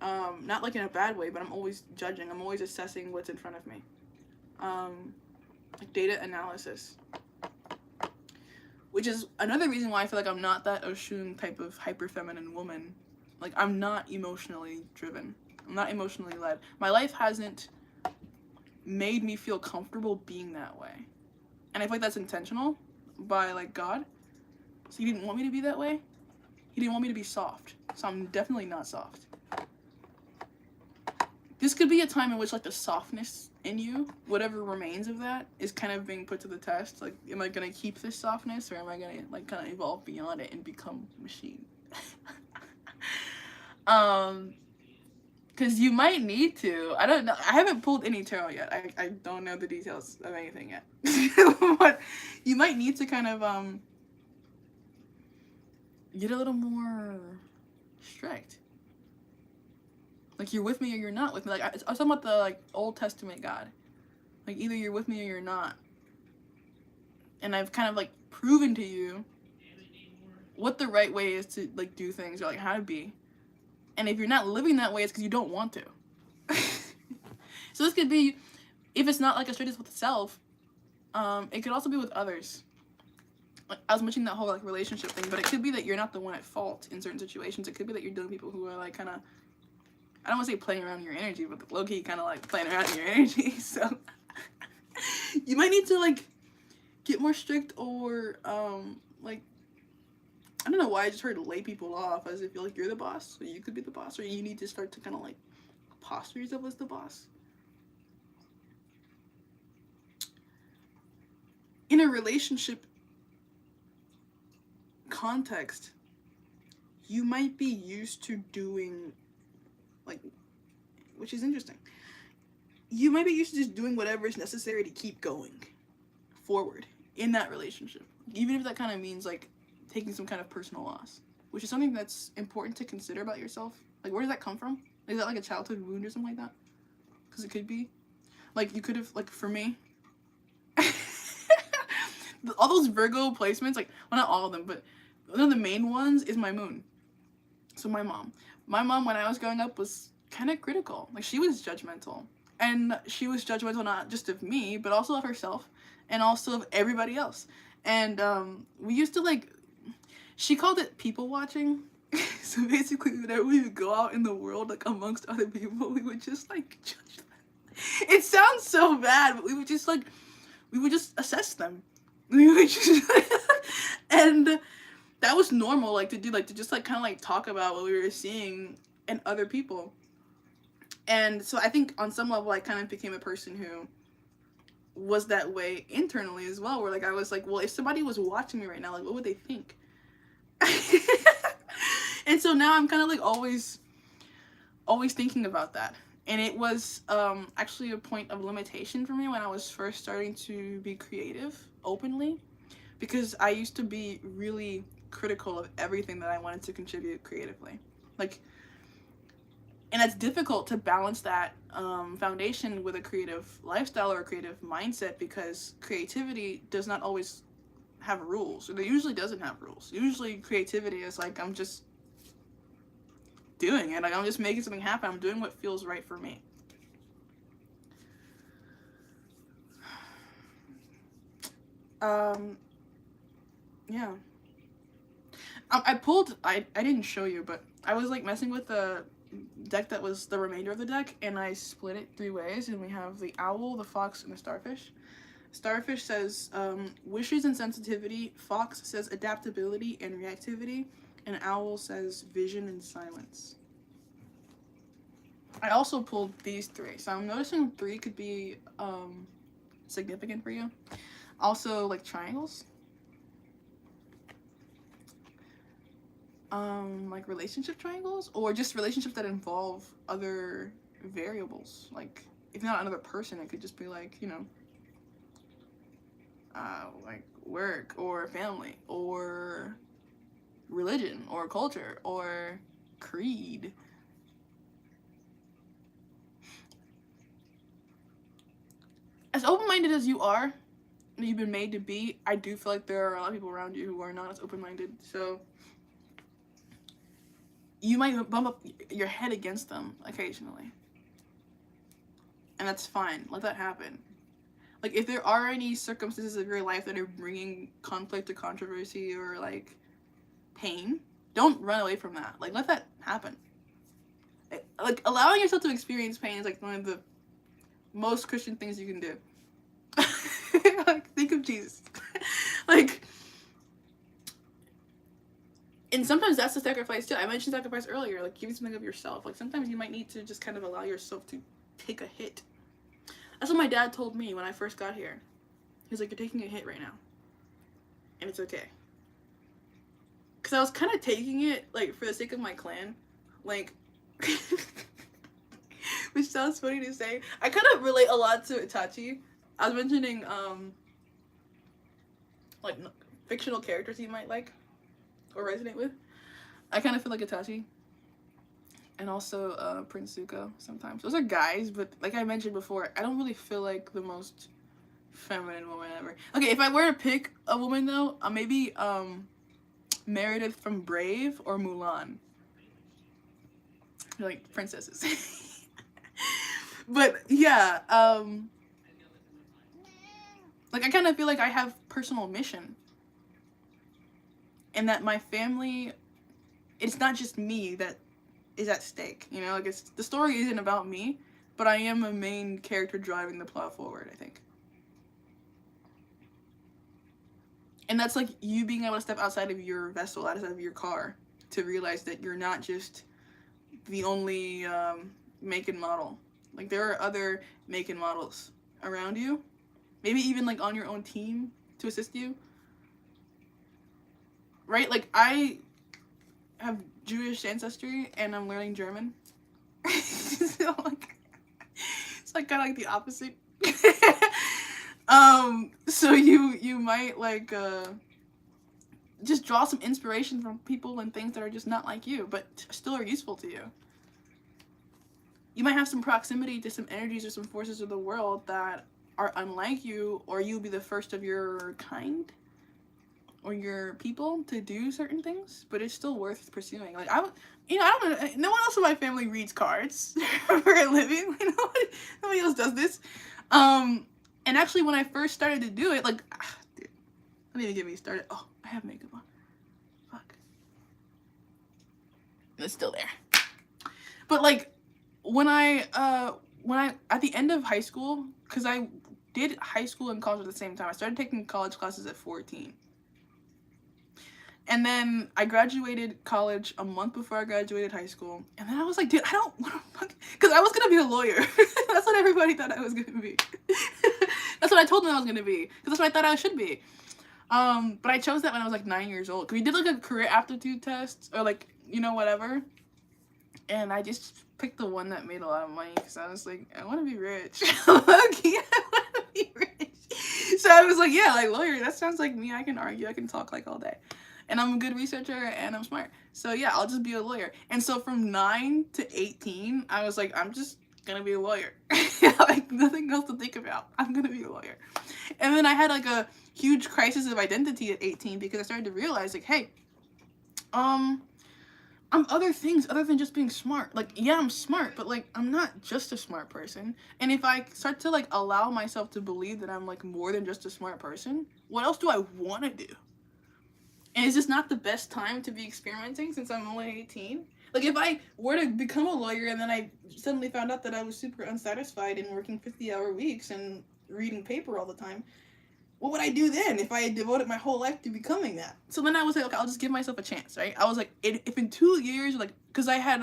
Not like in a bad way, but I'm always judging. I'm always assessing what's in front of me. Like data analysis. Which is another reason why I feel like I'm not that Oshun type of hyper feminine woman. Like, I'm not emotionally driven. I'm not emotionally led. My life hasn't made me feel comfortable being that way. And I feel like that's intentional by like God. So he didn't want me to be that way. He didn't want me to be soft. So I'm definitely not soft. This could be a time in which like the softness in you, whatever remains of that, is kind of being put to the test. Like, am I gonna keep this softness, or am I gonna like kind of evolve beyond it and become machine? Because you might need to. I don't know. I haven't pulled any tarot yet. I don't know the details of anything yet. But you might need to kind of get a little more strict. Like, you're with me or you're not with me. Like, I was talking about the like Old Testament God. Like, either you're with me or you're not. And I've kind of like proven to you what the right way is to like do things, or like how to be. And if you're not living that way, it's because you don't want to. So this could be, if it's not like a straightness with self, it could also be with others. Like, I was mentioning that whole like relationship thing, but it could be that you're not the one at fault in certain situations. It could be that you're dealing with people who are like kind of, I don't want to say playing around your energy, but low-key kind of like playing around your energy. So you might need to like get more strict, or like, I don't know why I just heard lay people off as if like you're the boss, so you could be the boss, or you need to start to kind of like posture yourself as the boss. In a relationship context, you might be used to doing like, which is interesting. You might be used to just doing whatever is necessary to keep going forward in that relationship, even if that kind of means like taking some kind of personal loss, which is something that's important to consider about yourself. Like, where does that come from? Is that like a childhood wound or something like that? Because it could be. Like, you could have, like, for me, all those Virgo placements, like, well, not all of them, but one of the main ones is my moon. So my mom, when I was growing up, was kind of critical. Like, she was judgmental. And she was judgmental not just of me, but also of herself, and also of everybody else. And we used to, like, She called it people watching. So basically, whenever we would go out in the world, like amongst other people, we would just like judge them. It sounds so bad, but we would just assess them. We would just and that was normal, like to do, like to just like kind of like talk about what we were seeing in other people. And so I think on some level, I kind of became a person who was that way internally as well, where like I was like, well, if somebody was watching me right now, like what would they think? And so now I'm kind of like always thinking about that. And it was actually a point of limitation for me when I was first starting to be creative openly, because I used to be really critical of everything that I wanted to contribute creatively. Like, and it's difficult to balance that foundation with a creative lifestyle or a creative mindset, because creativity does not always have rules. It usually doesn't have rules. Usually creativity is like, I'm just doing it. Like, I'm just making something happen. I'm doing what feels right for me. Yeah. I didn't show you, but I was like messing with the deck that was the remainder of the deck, and I split it 3 ways, and we have the owl, the fox, and the starfish. Starfish says wishes and sensitivity, fox says adaptability and reactivity, and owl says vision and silence. I also pulled these 3, so I'm noticing 3 could be significant for you. Also, like triangles. Like relationship triangles, or just relationships that involve other variables. Like, if not another person, it could just be like, you know, like work or family or religion or culture or creed. As open-minded as you are, and you've been made to be, I do feel like there are a lot of people around you who are not as open-minded, so you might bump up your head against them occasionally. And that's fine. Let that happen. Like, if there are any circumstances of your life that are bringing conflict or controversy or, like, pain, don't run away from that. Like, let that happen. Like, allowing yourself to experience pain is, like, one of the most Christian things you can do. Like, think of Jesus. Like, and sometimes that's the sacrifice, too. I mentioned sacrifice earlier, like, giving something of yourself. Like, sometimes you might need to just kind of allow yourself to take a hit. That's what my dad told me when I first got here. He was like, you're taking a hit right now. And it's okay. Because I was kind of taking it, like, for the sake of my clan. Like, which sounds funny to say. I kind of relate a lot to Itachi. I was mentioning, like, fictional characters you might like or resonate with. I kind of feel like Itachi. And also Prince Zuko sometimes. Those are guys, but like I mentioned before, I don't really feel like the most feminine woman ever. Okay, if I were to pick a woman though, maybe Meredith from Brave or Mulan. Like princesses. But yeah, like I kind of feel like I have personal mission. And that my family, it's not just me that is at stake, you know, like it's, the story isn't about me, but I am a main character driving the plot forward, I think. And that's like you being able to step outside of your vessel, outside of your car, to realize that you're not just the only make and model. Like there are other make and models around you, maybe even like on your own team to assist you, right? Like I have Jewish ancestry and I'm learning German. So like, it's like kind of like the opposite. So you might like just draw some inspiration from people and things that are just not like you, but still are useful to you. You might have some proximity to some energies or some forces of the world that are unlike you, or you'll be the first of your kind or your people to do certain things, but it's still worth pursuing. Like I don't know, no one else in my family reads cards for a living. Like, nobody else does this. And actually when I first started to do it, like, dude, don't even get me started. Oh, I have makeup on. Fuck. and it's still there. But like when I at the end of high school, because I did high school and college at the same time. I started taking college classes at 14. And then I graduated college a month before I graduated high school. And then I was like, dude, I don't want to fuck, because I was going to be a lawyer. That's what everybody thought I was going to be. That's what I told them I was going to be, because that's what I thought I should be. But I chose that when I was like 9 years old. Because we did like a career aptitude test, or like, you know, whatever. And I just picked the one that made a lot of money, because I was like, I want to be rich. Okay, I want to be rich. So I was like, yeah, like lawyer, that sounds like me. I can argue, I can talk like all day. And I'm a good researcher and I'm smart. So yeah, I'll just be a lawyer. And so from 9 to 18, I was like, I'm just gonna be a lawyer. Like nothing else to think about. I'm gonna be a lawyer. And then I had like a huge crisis of identity at 18, because I started to realize like, hey, I'm other things other than just being smart. Like, yeah, I'm smart, but like I'm not just a smart person. And if I start to like allow myself to believe that I'm like more than just a smart person, what else do I want to do? And is this not the best time to be experimenting, since I'm only 18? Like, if I were to become a lawyer and then I suddenly found out that I was super unsatisfied in working 50-hour weeks and reading paper all the time, what would I do then if I had devoted my whole life to becoming that? So then I was like, okay, I'll just give myself a chance, right? I was like, if in 2 years, like, because I had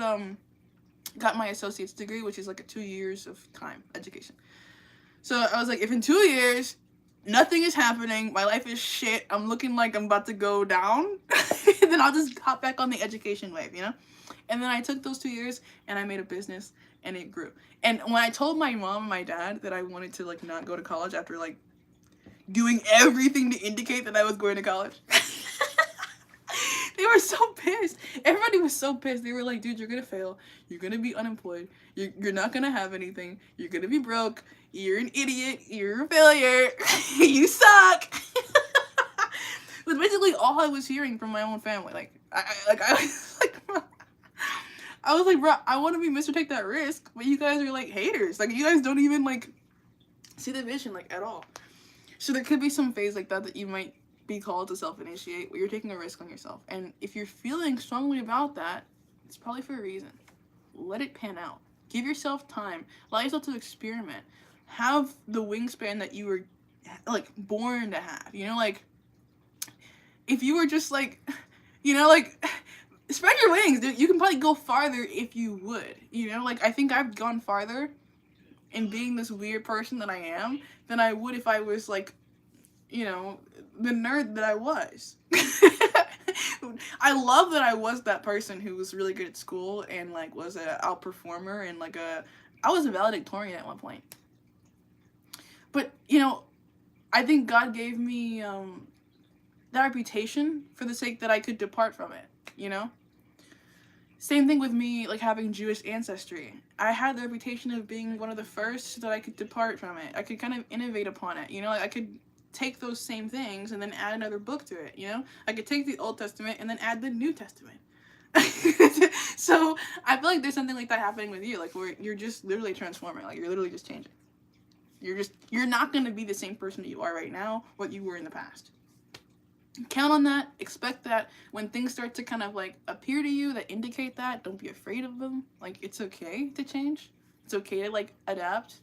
got my associate's degree, which is like a 2 years of time education. So I was like, if in 2 years nothing is happening, my life is shit, I'm looking like I'm about to go down, then I'll just hop back on the education wave, you know? And then I took those 2 years and I made a business and it grew. And when I told my mom and my dad that I wanted to like not go to college after like doing everything to indicate that I was going to college, they were so pissed. Everybody was so pissed. They were like, dude, you're gonna fail. You're gonna be unemployed. You're not gonna have anything. You're gonna be broke. You're an idiot. You're a failure. You suck. It was basically all I was hearing from my own family. Like, I was like, bro, I want to be Mr. Take That Risk, but you guys are like haters. Like, you guys don't even like see the vision like at all. So there could be some phase like that you might be called to self-initiate, where you're taking a risk on yourself. And if you're feeling strongly about that, it's probably for a reason. Let it pan out. Give yourself time. Allow yourself to experiment. Have the wingspan that you were like born to have. You know, like if you were just like, you know, like spread your wings, dude. You can probably go farther if you would. You know, like I think I've gone farther in being this weird person that I am than I would if I was like, you know, the nerd that I was. I love that I was that person who was really good at school and like was an outperformer and like I was a valedictorian at one point. But, you know, I think God gave me that reputation for the sake that I could depart from it, you know? Same thing with me, like, having Jewish ancestry. I had the reputation of being one of the first so that I could depart from it. I could kind of innovate upon it, you know? Like, I could take those same things and then add another book to it, you know? I could take the Old Testament and then add the New Testament. So, I feel like there's something like that happening with you, like, where you're just literally transforming. Like, you're literally just changing. You're not going to be the same person that you are right now, what you were in the past. Count on that. Expect that. When things start to kind of like appear to you that indicate that, don't be afraid of them. Like, it's okay to change. It's okay to like adapt.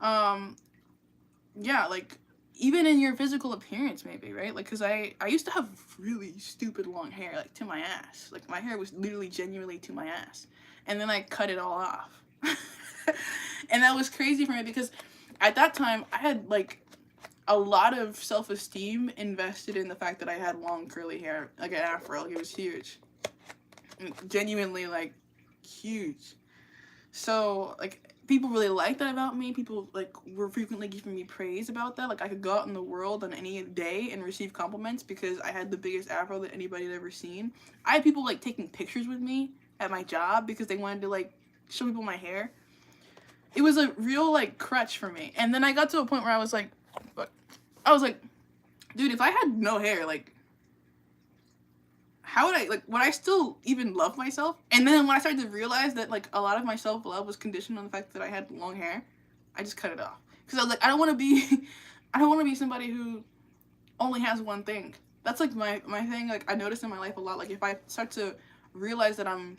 Yeah, like even in your physical appearance maybe, right? Like, because I used to have really stupid long hair, like to my ass. Like, my hair was literally genuinely to my ass. And then I cut it all off. And that was crazy for me because at that time I had like a lot of self-esteem invested in the fact that I had long curly hair, like an afro. Like, it was huge. Genuinely, like, huge. So, like, people really liked that about me. People, like, were frequently giving me praise about that. Like, I could go out in the world on any day and receive compliments because I had the biggest afro that anybody had ever seen. I had people, like, taking pictures with me at my job because they wanted to, like, show people my hair. It was a real, like, crutch for me. And then I got to a point where I was like, dude, if I had no hair, like, how would I still even love myself? And then when I started to realize that, like, a lot of my self-love was conditioned on the fact that I had long hair, I just cut it off. Because I was like, I don't want to be somebody who only has one thing. That's, like, my thing. Like, I noticed in my life a lot, like, if I start to realize that I'm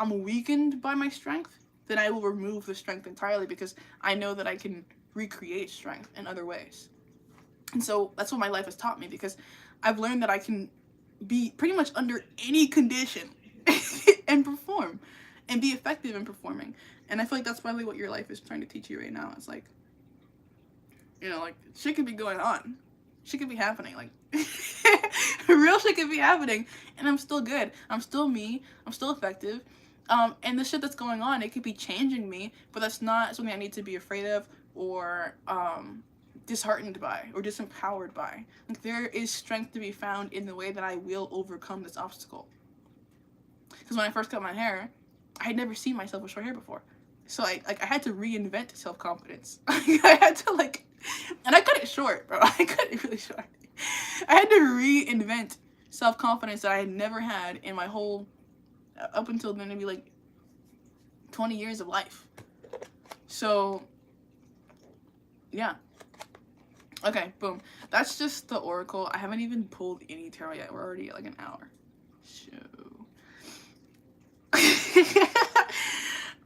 weakened by my strength, then I will remove the strength entirely, because I know that I can recreate strength in other ways. And so that's what my life has taught me, because I've learned that I can be pretty much under any condition and perform and be effective in performing. And I feel like that's probably what your life is trying to teach you right now. It's like, you know, like, shit could be going on. Shit could be happening. Like, real shit could be happening. And I'm still good. I'm still me. I'm still effective. And the shit that's going on, it could be changing me, but that's not something I need to be afraid of or disheartened by or disempowered by. Like, there is strength to be found in the way that I will overcome this obstacle. Because when I first cut my hair, I had never seen myself with short hair before. So I had to reinvent self-confidence. I had to, like, and I cut it short, bro. I cut it really short. I had to reinvent self-confidence that I had never had in my whole, up until then, maybe like 20 years of life. So, yeah. Okay, boom. That's just the oracle. I haven't even pulled any tarot yet. We're already at like an hour. So,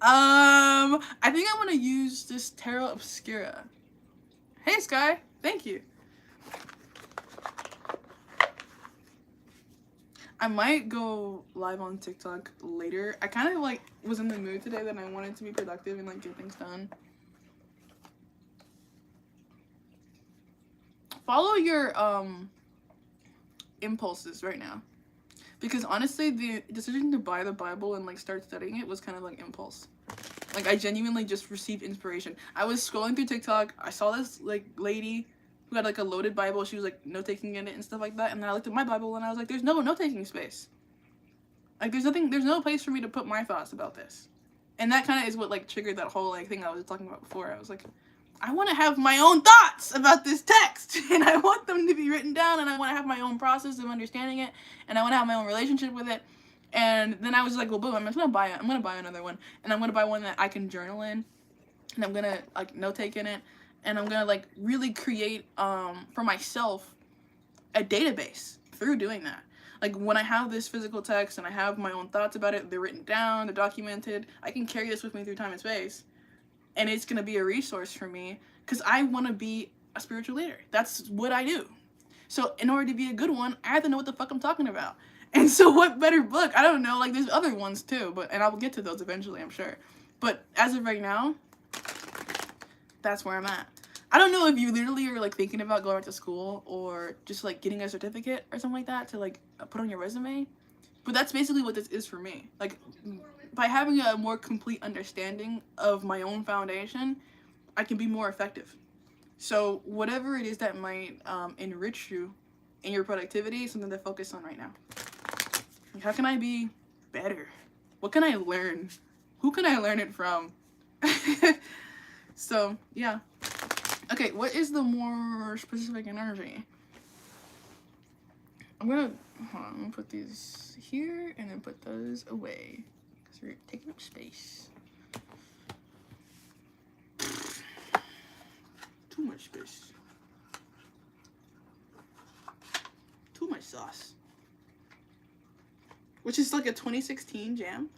I think I want to use this Tarot Obscura. Hey, Sky. Thank you. I might go live on TikTok later. I kind of like was in the mood today that I wanted to be productive and like get things done. Follow your impulses right now, because honestly the decision to buy the Bible and like start studying it was kind of like impulse. Like, I genuinely just received inspiration. I was scrolling through TikTok, I saw this like lady who had like a loaded Bible. She was like note-taking in it and stuff like that, and then I looked at my Bible and I was like, there's no note-taking space. Like, there's no place for me to put my thoughts about this. And that kind of is what like triggered that whole like thing I was talking about before. I was like, I want to have my own thoughts about this text, and I want them to be written down, and I want to have my own process of understanding it, and I want to have my own relationship with it. And then I was like, well, boom, I'm gonna buy another one, and I'm gonna buy one that I can journal in, and I'm gonna like note take in it, and I'm gonna like really create for myself a database through doing that. Like, when I have this physical text and I have my own thoughts about it, they're written down, they're documented, I can carry this with me through time and space, and it's gonna be a resource for me, because I want to be a spiritual leader. That's what I do. So in order to be a good one, I have to know what the fuck I'm talking about. And so what better book? I don't know, like, there's other ones too, and I'll get to those eventually, I'm sure. But as of right now, that's where I'm at. I don't know if you literally are like thinking about going back to school or just like getting a certificate or something like that to like put on your resume, but that's basically what this is for me. Like, by having a more complete understanding of my own foundation, I can be more effective. So whatever it is that might enrich you in your productivity is something to focus on right now. How can I be better? What can I learn? Who can I learn it from? So, yeah. Okay, what is the more specific energy? I'm gonna put these here and then put those away, because we're taking up space. Too much space. Too much sauce. Which is like a 2016 jam.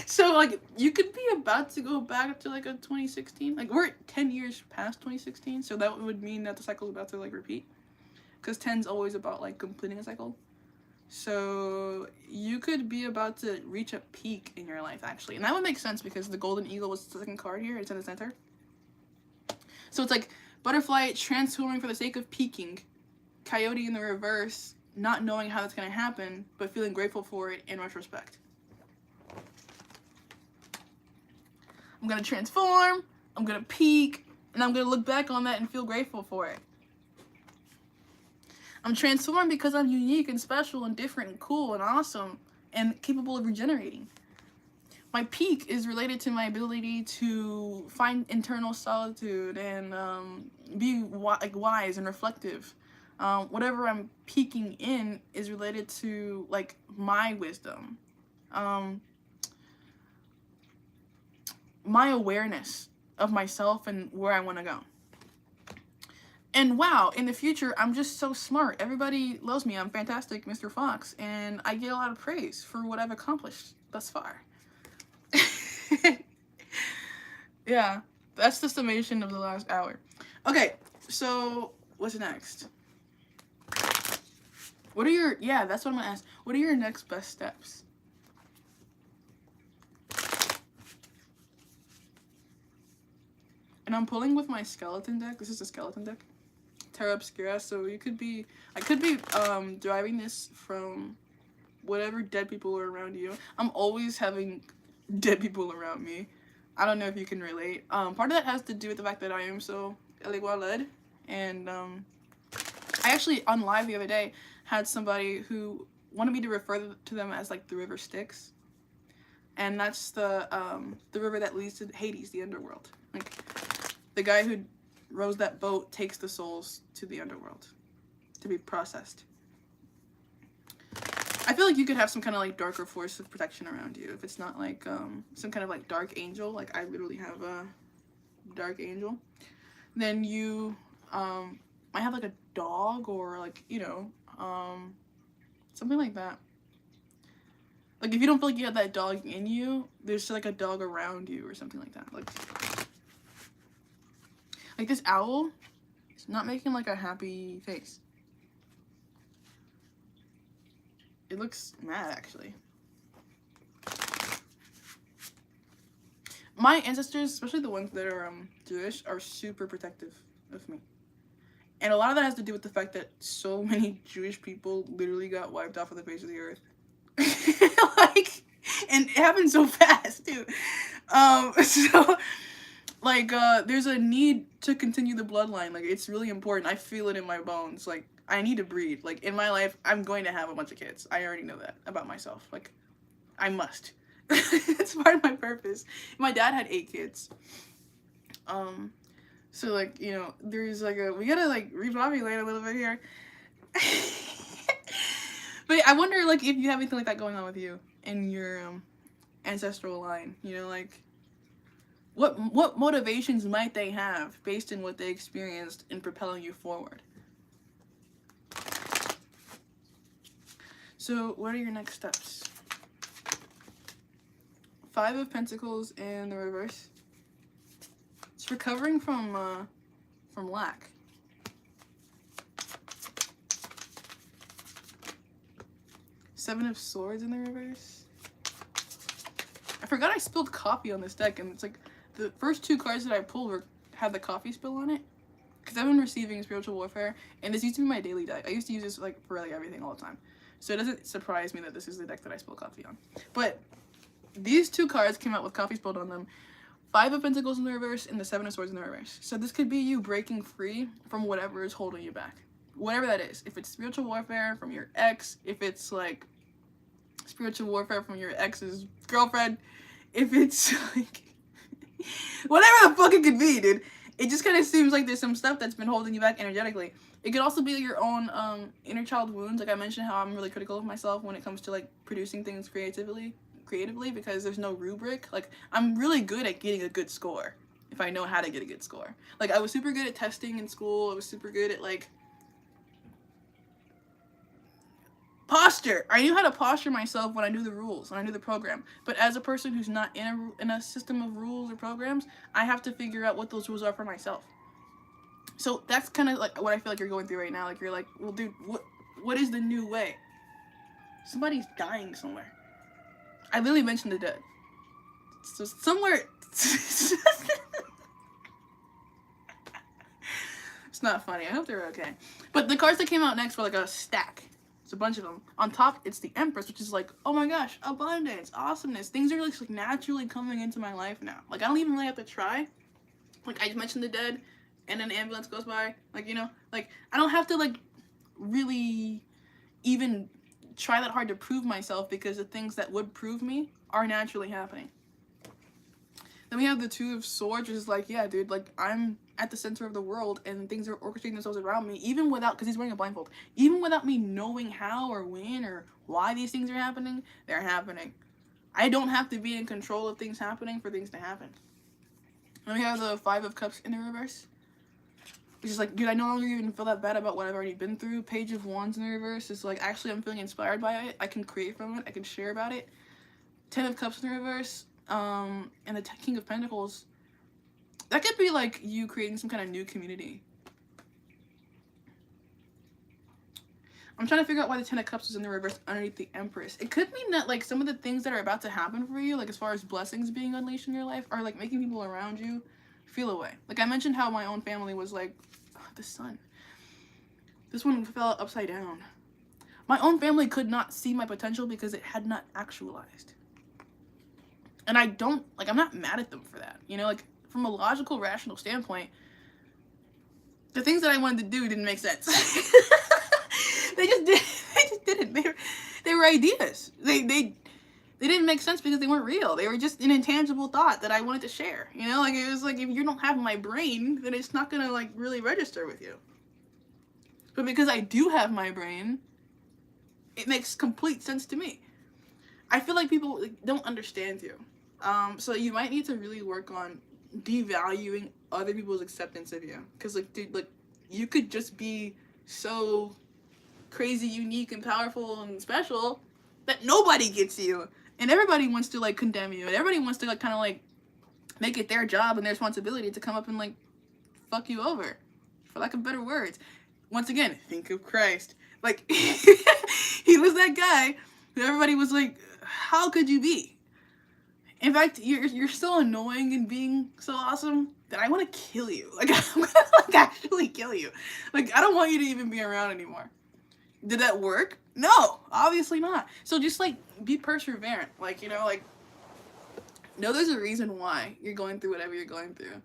So, like, you could be about to go back to, like, a 2016. Like, we're 10 years past 2016, so that would mean that the cycle is about to, like, repeat. Because 10's always about, like, completing a cycle. So, you could be about to reach a peak in your life, actually. And that would make sense, because the golden eagle was the second card here. It's in the center. So, it's like, butterfly transforming for the sake of peaking. Coyote in the reverse, not knowing how that's going to happen, but feeling grateful for it in retrospect. I'm going to transform, I'm going to peak, and I'm going to look back on that and feel grateful for it. I'm transformed because I'm unique and special and different and cool and awesome and capable of regenerating. My peak is related to my ability to find internal solitude and be wise and reflective. Whatever I'm peaking in is related to, like, my wisdom. My awareness of myself and where I want to go. And wow, in the future, I'm just so smart. Everybody loves me. I'm fantastic, Mr. Fox. And I get a lot of praise for what I've accomplished thus far. Yeah, that's the summation of the last hour. Okay, so what's next? What are your, yeah, that's what I'm gonna ask. What are your next best steps? And I'm pulling with my skeleton deck. This is a skeleton deck. Terra Obscura, so I could be driving this from whatever dead people are around you. I'm always having dead people around me. I don't know if you can relate. Part of that has to do with the fact that I am so igualed. And I actually, on live the other day, had somebody who wanted me to refer to them as like the river Styx. And that's the river that leads to Hades, the underworld. Like, the guy who rows that boat takes the souls to the underworld to be processed. I feel like you could have some kind of like darker force of protection around you if it's not like some kind of like dark angel. Like I literally have a dark angel. Then you might have like a dog or like, you know, something like that. Like if you don't feel like you have that dog in you, there's like a dog around you or something like that. Like this owl is not making like a happy face. It looks mad, actually. My ancestors, especially the ones that are Jewish, are super protective of me. And a lot of that has to do with the fact that so many Jewish people literally got wiped off of the face of the earth. Like, and it happened so fast, too. So, like, there's a need to continue the bloodline. Like, it's really important. I feel it in my bones. Like, I need to breed. Like, in my life, I'm going to have a bunch of kids. I already know that about myself. Like, I must. It's part of my purpose. My dad had 8 kids. So, like, you know, there's, like, we gotta, like, repopulate a little bit here. But I wonder, like, if you have anything like that going on with you in your, ancestral line. You know, like, what motivations might they have based on what they experienced in propelling you forward? So, what are your next steps? 5 of Pentacles in the reverse. It's recovering from lack. Seven of Swords in the reverse. I forgot I spilled coffee on this deck, and it's like the first 2 cards that I pulled had the coffee spill on it. Because I've been receiving spiritual warfare, and this used to be my daily deck. I used to use this like for like everything all the time. So it doesn't surprise me that this is the deck that I spill coffee on. But these 2 cards came out with coffee spilled on them. 5 of Pentacles in the reverse and the 7 of Swords in the reverse. So this could be you breaking free from whatever is holding you back. Whatever that is. If it's spiritual warfare from your ex, if it's like spiritual warfare from your ex's girlfriend, if it's like whatever the fuck it could be, dude. It just kind of seems like there's some stuff that's been holding you back energetically. It could also be your own inner child wounds. Like I mentioned how I'm really critical of myself when it comes to like producing things creatively because there's no rubric. Like I'm really good at getting a good score if I know how to get a good score. Like I was super good at testing in school. I was super good at like posture. I knew how to posture myself when I knew the rules, when I knew the program. But as a person who's not in a system of rules or programs, I have to figure out what those rules are for myself. So that's kind of like what I feel like you're going through right now. Like you're like, well, dude, what is the new way? Somebody's dying somewhere. I literally mentioned the dead. So somewhere. It's not funny. I hope they're okay. But the cards that came out next were like a stack. It's a bunch of them. On top, it's the Empress, which is like, oh my gosh, abundance, awesomeness. Things are like naturally coming into my life now. Like I don't even really have to try. Like I mentioned the dead, and an ambulance goes by. Like, you know, like I don't have to like really even try that hard to prove myself because the things that would prove me are naturally happening. Then we have the 2 of Swords, which is like, yeah, dude, like I'm at the center of the world and things are orchestrating themselves around me, even without, because he's wearing a blindfold, even without me knowing how or when or why these things are happening, they're happening. I don't have to be in control of things happening for things to happen. Then we have the 5 of Cups in the reverse. It's just like, dude, I no longer even feel that bad about what I've already been through. Page of Wands in the reverse is like, actually, I'm feeling inspired by it. I can create from it. I can share about it. Ten of Cups in the reverse, and the King of Pentacles. That could be like you creating some kind of new community. I'm trying to figure out why the Ten of Cups is in the reverse underneath the Empress. It could mean that like some of the things that are about to happen for you, like as far as blessings being unleashed in your life, are like making people around you feel away. Like I mentioned how my own family was like, oh, the sun. This one fell upside down. My own family could not see my potential because it had not actualized. And I don't, like, I'm not mad at them for that. You know, like, from a logical, rational standpoint, the things that I wanted to do didn't make sense. They just didn't. They were ideas. They didn't make sense because they weren't real. They were just an intangible thought that I wanted to share. You know, like, it was like, if you don't have my brain, then it's not gonna, like, really register with you. But because I do have my brain, it makes complete sense to me. I feel like people don't understand you. So you might need to really work on devaluing other people's acceptance of you. Because, like, dude, like, you could just be so crazy, unique, and powerful and special that nobody gets you. And everybody wants to, like, condemn you. And everybody wants to, like, kind of, like, make it their job and their responsibility to come up and, like, fuck you over. For lack of better words. Once again, think of Christ. Like, he was that guy who everybody was like, how could you be? In fact, you're so annoying and being so awesome that I want to kill you. Like, I'm gonna, like, actually kill you. Like, I don't want you to even be around anymore. Did that work? No, obviously not. So just, like, be perseverant. Like, you know, like, know there's a reason why you're going through whatever you're going through.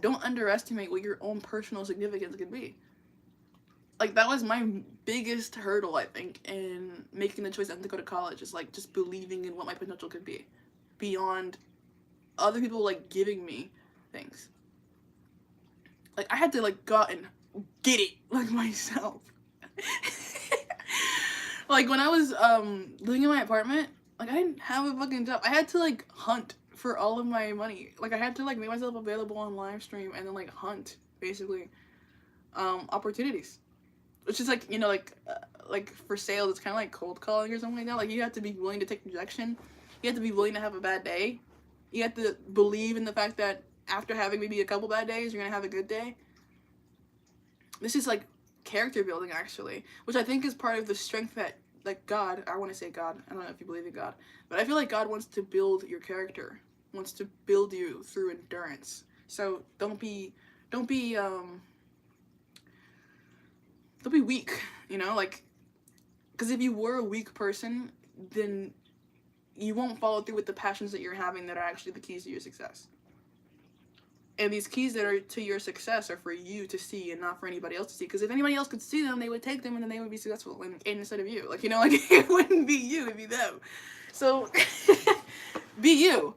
Don't underestimate what your own personal significance could be. Like, that was my biggest hurdle, I think, in making the choice not to go to college, is, like, just believing in what my potential could be beyond other people, like, giving me things. Like, I had to, like, go out and get it, like, myself. Like, when I was living in my apartment, like, I didn't have a fucking job. I had to, like, hunt for all of my money. Like, I had to, like, make myself available on live stream and then, like, hunt, basically, opportunities. Which is, like, you know, like for sales, it's kind of like cold calling or something like that. Like, you have to be willing to take rejection. You have to be willing to have a bad day. You have to believe in the fact that after having maybe a couple bad days, you're going to have a good day. This is, like, character building, actually. Which I think is part of the strength that, like, God, I want to say God. I don't know if you believe in God. But I feel like God wants to build your character. Wants to build you through endurance. So, don't be weak, you know, like, because if you were a weak person, then you won't follow through with the passions that you're having that are actually the keys to your success. And these keys that are to your success are for you to see and not for anybody else to see. Because if anybody else could see them, they would take them and then they would be successful. And instead of you, like, you know, like, it wouldn't be you, it'd be them. So, be you.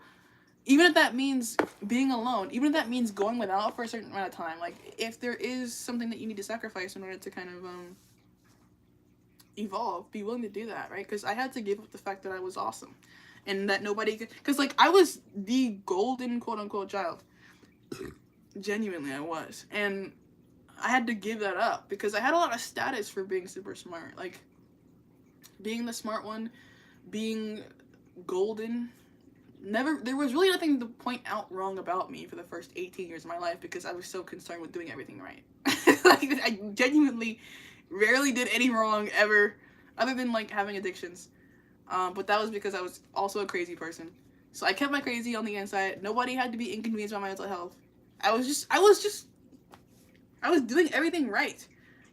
Even if that means being alone, even if that means going without for a certain amount of time, like, if there is something that you need to sacrifice in order to kind of evolve, be willing to do that, right? Because I had to give up the fact that I was awesome and that nobody could, because, like, I was the golden quote-unquote child. Genuinely, I was. And I had to give that up because I had a lot of status for being super smart. Like, being the smart one, being golden. There was really nothing to point out wrong about me for the first 18 years of my life because I was so concerned with doing everything right. Like, I genuinely rarely did any wrong ever, other than, like, having addictions. But that was because I was also a crazy person. So I kept my crazy on the inside. Nobody had to be inconvenienced by my mental health. I was doing everything right.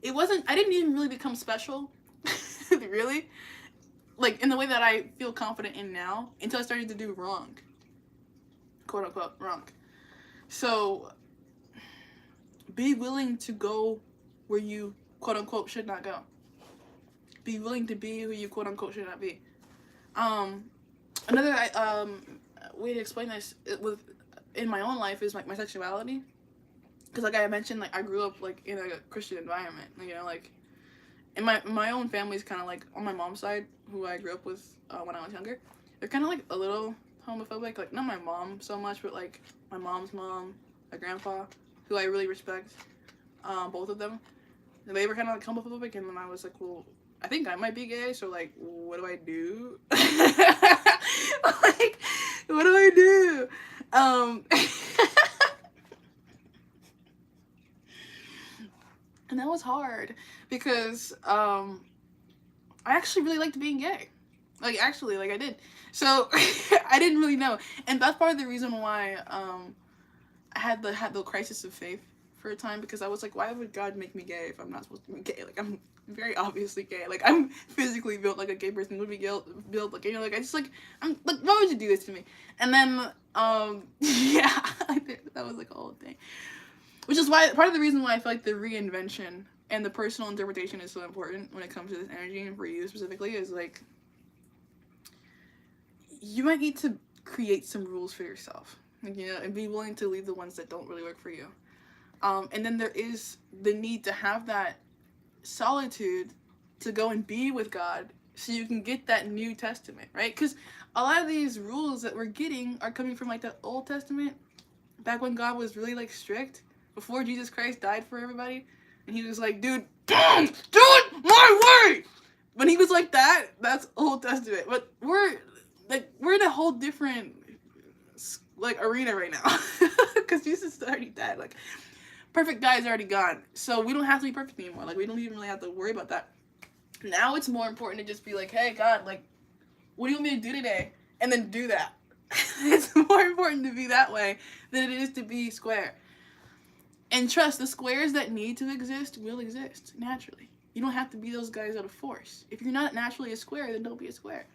I didn't even really become special, really. Like, in the way that I feel confident in now, until I started to do wrong. Quote-unquote wrong. So, be willing to go where you, quote-unquote, should not go. Be willing to be who you, quote-unquote, should not be. Another way to explain this in my own life is, like, my sexuality. Because, like I mentioned, like, I grew up, like, in a Christian environment, you know, like, and my own family's kind of, like, on my mom's side, who I grew up with when I was younger, they're kind of, like, a little homophobic. Like, not my mom so much, but, like, my mom's mom, my grandpa, who I really respect. both of them. And they were kind of like homophobic, and then I was like, well, I think I might be gay, so like, what do I do? Like, what do I do? And that was hard because I actually really liked being gay. Like, actually, like, I did. So I didn't really know, and that's part of the reason why I had the crisis of faith for a time, because I was like, why would God make me gay if I'm not supposed to be gay? Like, I'm very obviously gay. Like, I'm physically built like a gay person would be built. Like, you know, like, I just like, I'm like, why would you do this to me? And then yeah, that was like a whole thing, which is why part of the reason why I feel like the reinvention and the personal interpretation is so important when it comes to this energy, and for you specifically, is like, you might need to create some rules for yourself, like, you know, and be willing to leave the ones that don't really work for you. And then there is the need to have that solitude to go and be with God, so you can get that New Testament, right? Because a lot of these rules that we're getting are coming from like the Old Testament, back when God was really like strict, before Jesus Christ died for everybody, and he was like, dude, don't do it my way. When he was like that, that's Old Testament. But we're in a whole different like arena right now, because Jesus already died. Like, perfect guy is already gone, so we don't have to be perfect anymore. Like, we don't even really have to worry about that. Now it's more important to just be like, hey God, like, what do you want me to do today? And then do that. It's more important to be that way than it is to be square. And trust, the squares that need to exist will exist naturally. You don't have to be those guys out of force. If you're not naturally a square, then don't be a square.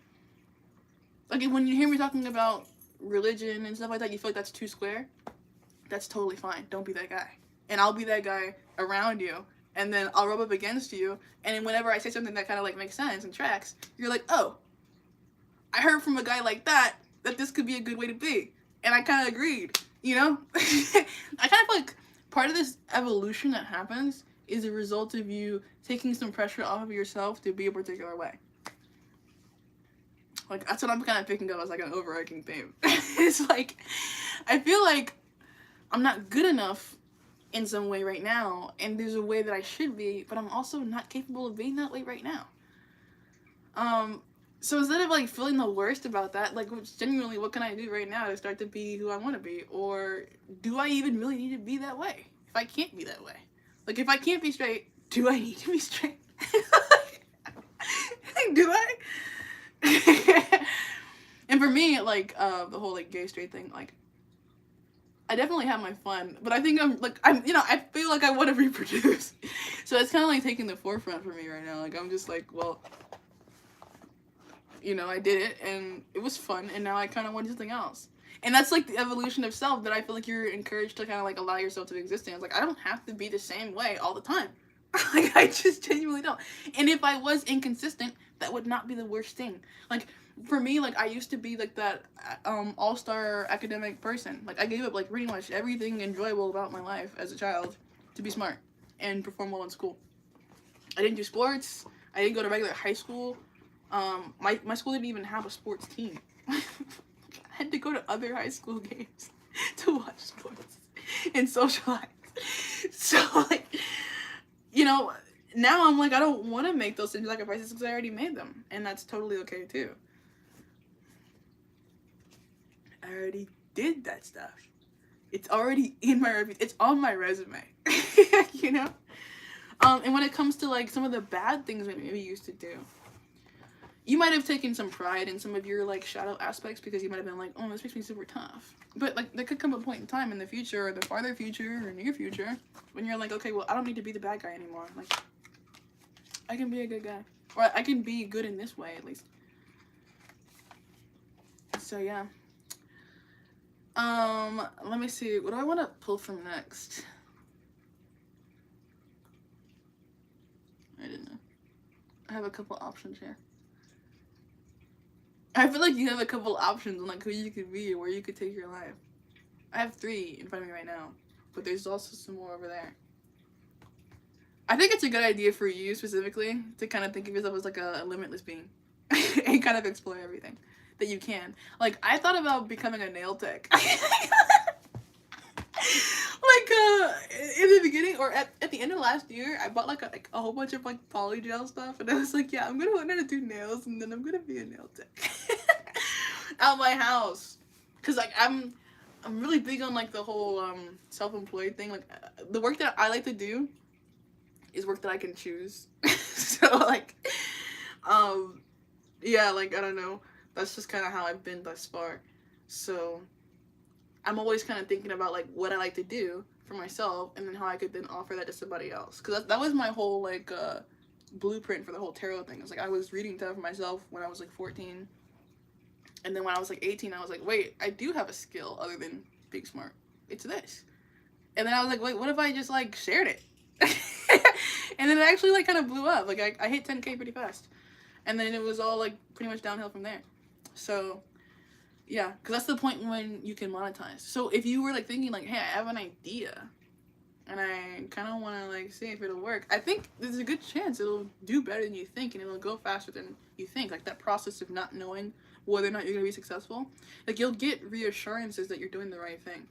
Like, when you hear me talking about religion and stuff like that, you feel like that's too square, that's totally fine. Don't be that guy. And I'll be that guy around you, and then I'll rub up against you, and then whenever I say something that kind of like makes sense and tracks, you're like, oh, I heard from a guy like that this could be a good way to be, and I kind of agreed, you know? I kind of feel like part of this evolution that happens is a result of you taking some pressure off of yourself to be a particular way. Like, that's what I'm kind of picking up as like an overarching theme. It's like, I feel like I'm not good enough in some way right now, and there's a way that I should be, but I'm also not capable of being that way right now. So instead of like feeling the worst about that, like, genuinely, what can I do right now to start to be who I want to be? Or do I even really need to be that way if I can't be that way? Like, if I can't be straight, do I need to be straight? Do I? And for me, like, the whole like gay straight thing, like, I definitely have my fun, but I think I'm you know, I feel like I want to reproduce. So it's kind of like taking the forefront for me right now. Like, I'm just like, well, you know, I did it and it was fun, and now I kind of want something else. And that's like the evolution of self that I feel like you're encouraged to kind of like allow yourself to exist in. It's like, I don't have to be the same way all the time. Like, I just genuinely don't. And if I was inconsistent, that would not be the worst thing. Like, for me, like, I used to be like that all-star academic person. Like, I gave up like pretty much everything enjoyable about my life as a child to be smart and perform well in school. I didn't do sports. I didn't go to regular high school. My school didn't even have a sports team. I had to go to other high school games to watch sports and socialize. So, like, you know, now I'm like, I don't want to make those same sacrifices because I already made them, and that's totally okay too. I already did that stuff. It's already in my it's on my resume. You know? And when it comes to like some of the bad things that maybe you used to do, you might have taken some pride in some of your like shadow aspects because you might have been like, oh, this makes me super tough. But like, there could come a point in time in the future, or the farther future, or near future, when you're like, okay, well, I don't need to be the bad guy anymore. Like, I can be a good guy, or I can be good in this way at least. So yeah. Let me see. What do I want to pull from next? I don't know. I have a couple options here. I feel like you have a couple options on like who you could be or where you could take your life. I have 3 in front of me right now, but there's also some more over there. I think it's a good idea for you specifically to kind of think of yourself as like a limitless being and kind of explore everything that you can. Like, I thought about becoming a nail tech. In the beginning or at the end of last year, I bought like a whole bunch of like polygel stuff, and I was like, yeah, I'm gonna learn how to do nails, and then I'm gonna be a nail tech at my house, cause like I'm really big on like the whole self-employed thing. Like the work that I like to do is work that I can choose. So like yeah, like I don't know, that's just kind of how I've been thus far. So I'm always kind of thinking about like what I like to do for myself, and then how I could then offer that to somebody else. Because that was my whole like blueprint for the whole tarot thing. It's like I was reading tarot for myself when I was like 14, and then when I was like 18, I was like, wait, I do have a skill other than being smart. It's this. And then I was like, wait, what if I just like shared it? And then it actually like kind of blew up. Like I hit 10K pretty fast, and then it was all like pretty much downhill from there. So yeah, because that's the point when you can monetize. So if you were like thinking like, hey, I have an idea and I kind of want to like see if it'll work, I think there's a good chance it'll do better than you think, and it'll go faster than you think. Like that process of not knowing whether or not you're going to be successful, like you'll get reassurances that you're doing the right thing.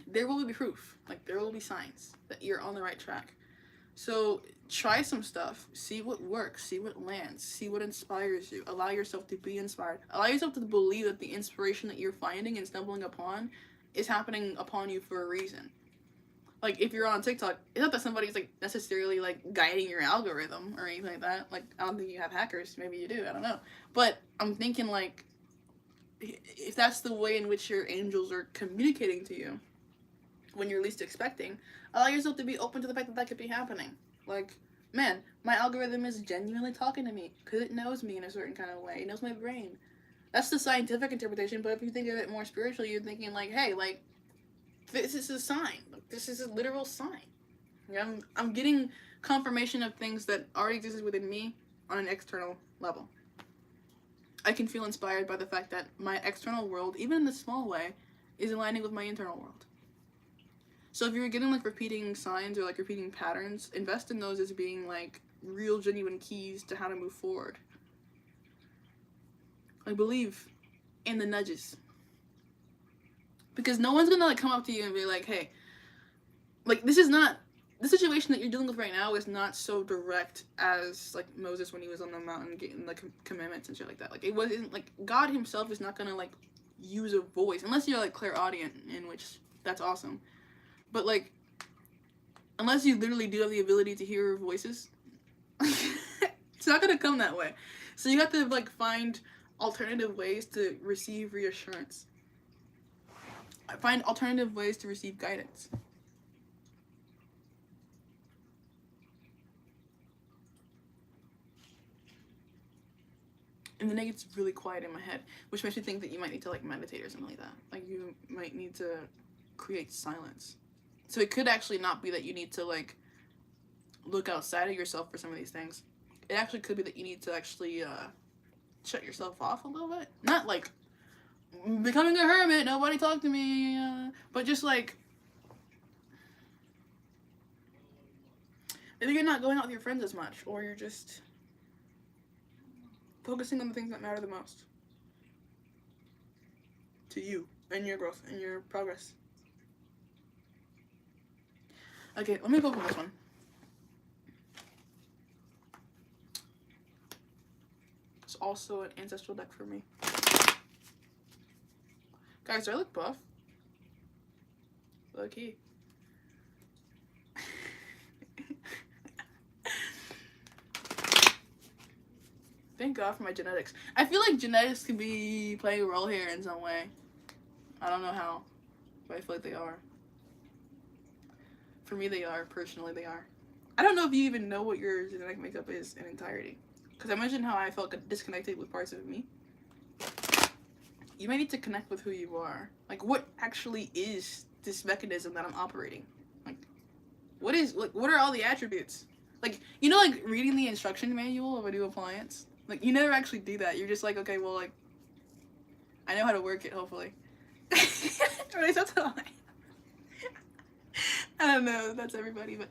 There will be proof, like there will be signs that you're on the right track. So try some stuff, see what works, see what lands, see what inspires you. Allow yourself to be inspired. Allow yourself to believe that the inspiration that you're finding and stumbling upon is happening upon you for a reason. Like if you're on TikTok, it's not that somebody's like necessarily like guiding your algorithm or anything like that. Like I don't think you have hackers, maybe you do, I don't know. But I'm thinking like if that's the way in which your angels are communicating to you when you're least expecting, allow yourself to be open to the fact that that could be happening. Like, man, my algorithm is genuinely talking to me because it knows me in a certain kind of way. It knows my brain. That's the scientific interpretation, but if you think of it more spiritually, you're thinking like, hey, like, this is a sign. Like, this is a literal sign. Like, I'm getting confirmation of things that already existed within me on an external level. I can feel inspired by the fact that my external world, even in a small way, is aligning with my internal world. So if you're getting like repeating signs or like repeating patterns, invest in those as being like real genuine keys to how to move forward. I believe in the nudges. Because no one's gonna like come up to you and be like, hey, like this is not, the situation that you're dealing with right now is not so direct as like Moses when he was on the mountain getting like commandments and shit like that. Like it wasn't like God himself is not gonna like use a voice unless you're like clairaudient, in which that's awesome. But like, unless you literally do have the ability to hear voices, it's not gonna come that way. So you have to like find alternative ways to receive reassurance. Find alternative ways to receive guidance. And then it gets really quiet in my head, which makes me think that you might need to like meditate or something like that. Like you might need to create silence. So it could actually not be that you need to like look outside of yourself for some of these things. It actually could be that you need to actually shut yourself off a little bit. Not like becoming a hermit, nobody talk to me, but just like maybe you're not going out with your friends as much, or you're just focusing on the things that matter the most to you and your growth and your progress. Okay, let me open this one. It's also an ancestral deck for me. Guys, do I look buff? Low key. Thank God for my genetics. I feel like genetics could be playing a role here in some way. I don't know how, but I feel like they are. For me, they are. Personally, they are. I don't know if you even know what your genetic makeup is in entirety. Because I mentioned how I felt disconnected with parts of me. You might need to connect with who you are. Like, what actually is this mechanism that I'm operating? Like, what are all the attributes? Like, you know, like, reading the instruction manual of a new appliance? Like, you never actually do that. You're just like, okay, well, like, I know how to work it, hopefully. Right, that's how I don't know, that's everybody, but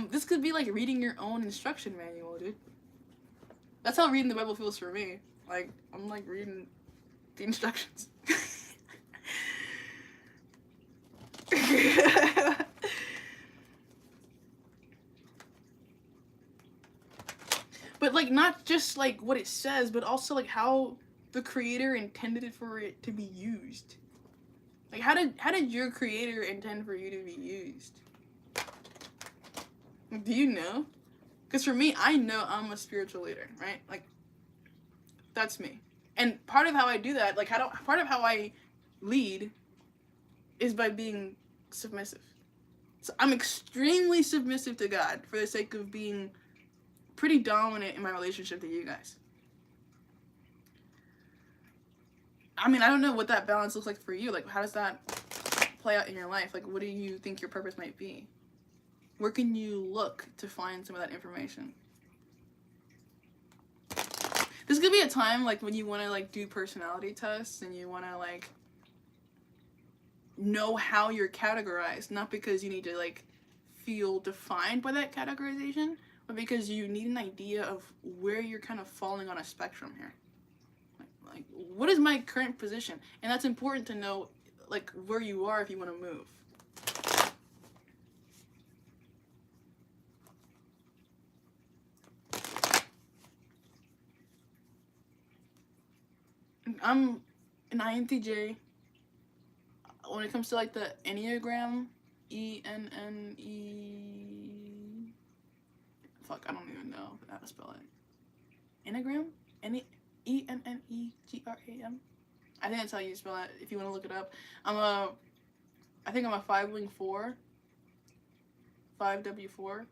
this could be like reading your own instruction manual, dude. That's how reading the Bible feels for me. Like, I'm like reading the instructions. but like not just like what it says, but also like how the creator intended it for it to be used. Like how did your creator intend for you to be used? Do you know? Because for me, I know I'm a spiritual leader, right? Like that's me. And part of how I do that, like part of how I lead is by being submissive. So I'm extremely submissive to God for the sake of being pretty dominant in my relationship to you guys. I mean, I don't know what that balance looks like for you. Like, how does that play out in your life? Like, what do you think your purpose might be? Where can you look to find some of that information? This could be a time, like, when you want to, like, do personality tests and you want to, like, know how you're categorized. Not because you need to, like, feel defined by that categorization, but because you need an idea of where you're kind of falling on a spectrum here. Like, what is my current position? And that's important to know, like, where you are if you want to move. I'm an INTJ. When it comes to, like, the Enneagram, E-N-N-E... Fuck, I don't even know how to spell it. Enneagram? E-N-N-E-G-R-A-M? I think that's how you spell it, if you want to look it up. I think I'm a 5-wing 4. 5W4.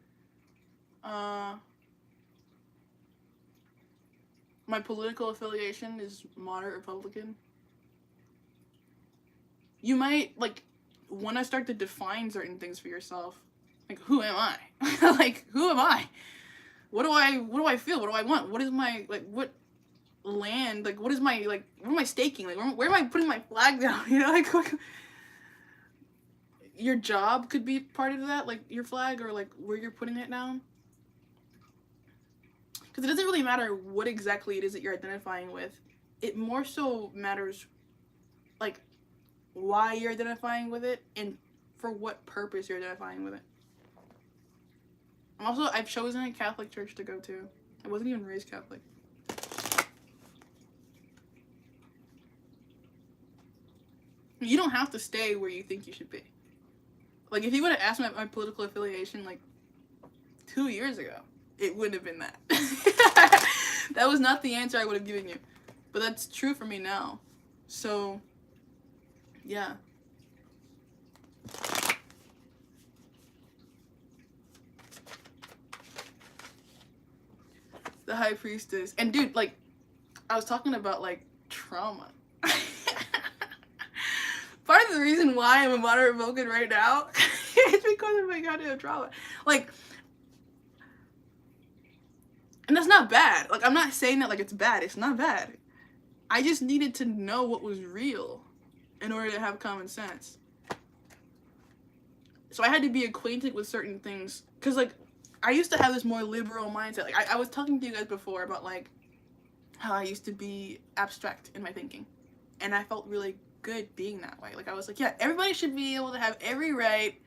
My political affiliation is moderate Republican. You might, like, want to start to define certain things for yourself. Like, who am I? Like, who am I? What do I feel? What do I want? What is my, like, what land, like, what is my, like, what am I staking? Like, where am I putting my flag down? You know, like, your job could be part of that, like, your flag, or, like, where you're putting it down. Because it doesn't really matter what exactly it is that you're identifying with. It more so matters, like, why you're identifying with it and for what purpose you're identifying with it. I've chosen a Catholic church to go to. I wasn't even raised Catholic. You don't have to stay where you think you should be. Like, if you would have asked my political affiliation, like, 2 years ago, it wouldn't have been that. That was not the answer I would have given you. But that's true for me now. So, yeah. The High Priestess. And, dude, like, I was talking about, like, trauma. Part of the reason why I'm a moderate Vulcan right now is because of my goddamn trauma. Like, and that's not bad. Like, I'm not saying that like it's bad. It's not bad. I just needed to know what was real in order to have common sense. So I had to be acquainted with certain things. Because, like, I used to have this more liberal mindset. Like, I was talking to you guys before about, like, how I used to be abstract in my thinking. And I felt really good being that way. Like, I was like, yeah, everybody should be able to have every right.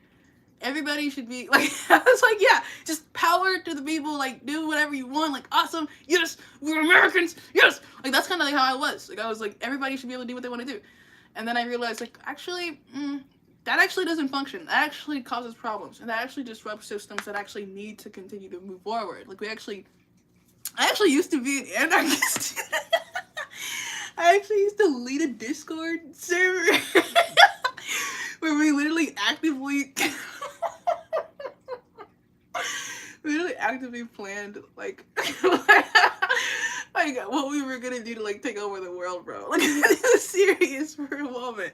Everybody should be, like, I was like, yeah, just power to the people, like, do whatever you want, like, awesome, yes, we're Americans, yes! Like, that's kind of, like, how I was. Like, I was like, everybody should be able to do what they want to do. And then I realized, like, actually, that actually doesn't function. That actually causes problems. And that actually disrupts systems that actually need to continue to move forward. Like, I actually used to be an anarchist. I actually used to lead a Discord server where we literally actively planned, like, like what we were gonna do to, like, take over the world, bro. Like, it was serious for a moment.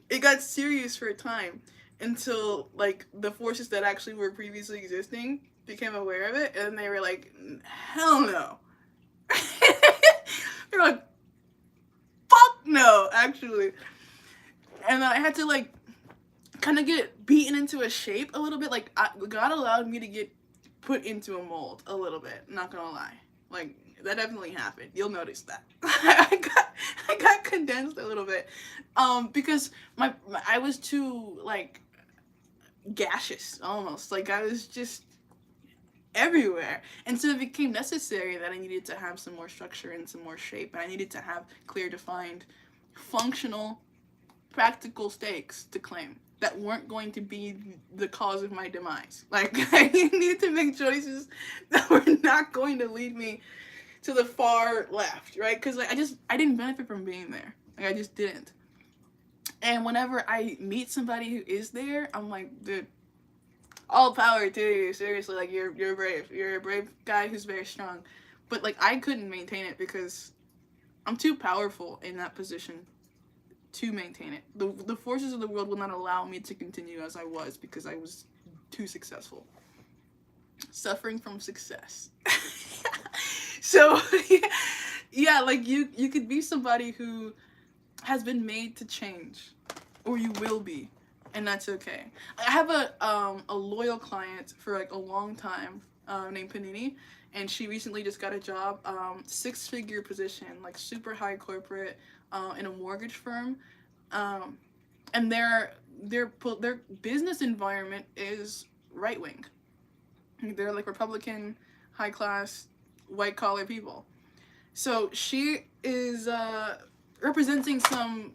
It got serious for a time until, like, the forces that actually were previously existing became aware of it, and they were like, hell no. They were like, fuck no, actually. And I had to, like, kind of get beaten into a shape a little bit. Like, God allowed me to get put into a mold a little bit, not gonna lie. Like, that definitely happened. You'll notice that. I got condensed a little bit. Because I was too, like, gaseous, almost. Like, I was just everywhere. And so it became necessary that I needed to have some more structure and some more shape, and I needed to have clear, defined, functional, practical stakes to claim that weren't going to be the cause of my demise. Like, I needed to make choices that were not going to lead me to the far left, right? Because like, I didn't benefit from being there. Like, I just didn't. And whenever I meet somebody who is there, I'm like, dude, all power to you. Seriously, like, you're brave. You're a brave guy who's very strong. But like, I couldn't maintain it because I'm too powerful in that position to maintain it. The forces of the world will not allow me to continue as I was because I was too successful. Suffering from success. So, yeah, like, you could be somebody who has been made to change, or you will be, and that's okay. I have a loyal client for like a long time, named Panini, and she recently just got a job, 6-figure position, like super high corporate, in a mortgage firm, and their business environment is right wing. They're like Republican, high class, white collar people. So she is representing some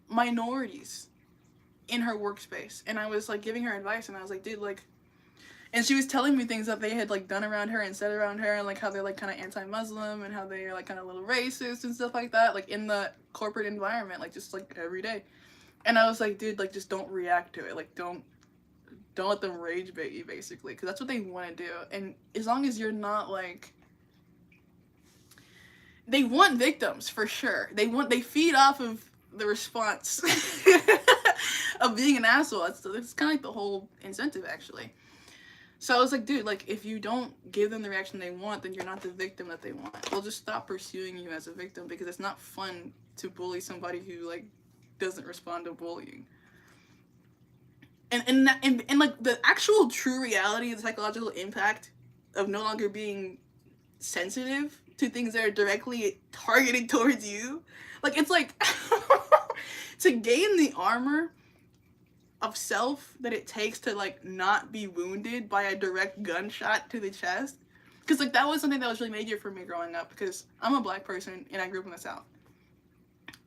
minorities in her workspace, and I was like giving her advice, and I was like, dude, like, and she was telling me things that they had like done around her and said around her, and like how they're like kind of anti-Muslim and how they're like kind of a little racist and stuff like that, like in the corporate environment, like just like every day. And I was like, dude, like, just don't react to it. Like, don't let them rage bait you, basically, because that's what they want to do. And as long as you're not like, they want victims for sure. They feed off of the response of being an asshole. That's kind of like the whole incentive, actually. So I was like, dude, like, if you don't give them the reaction they want, then you're not the victim that they want. They'll just stop pursuing you as a victim because it's not fun to bully somebody who like doesn't respond to bullying. And like the actual true reality of the psychological impact of no longer being sensitive to things that are directly targeted towards you, like, it's like to gain the armor of self that it takes to like not be wounded by a direct gunshot to the chest, because like that was something that was really major for me growing up, because I'm a black person and I grew up in the South,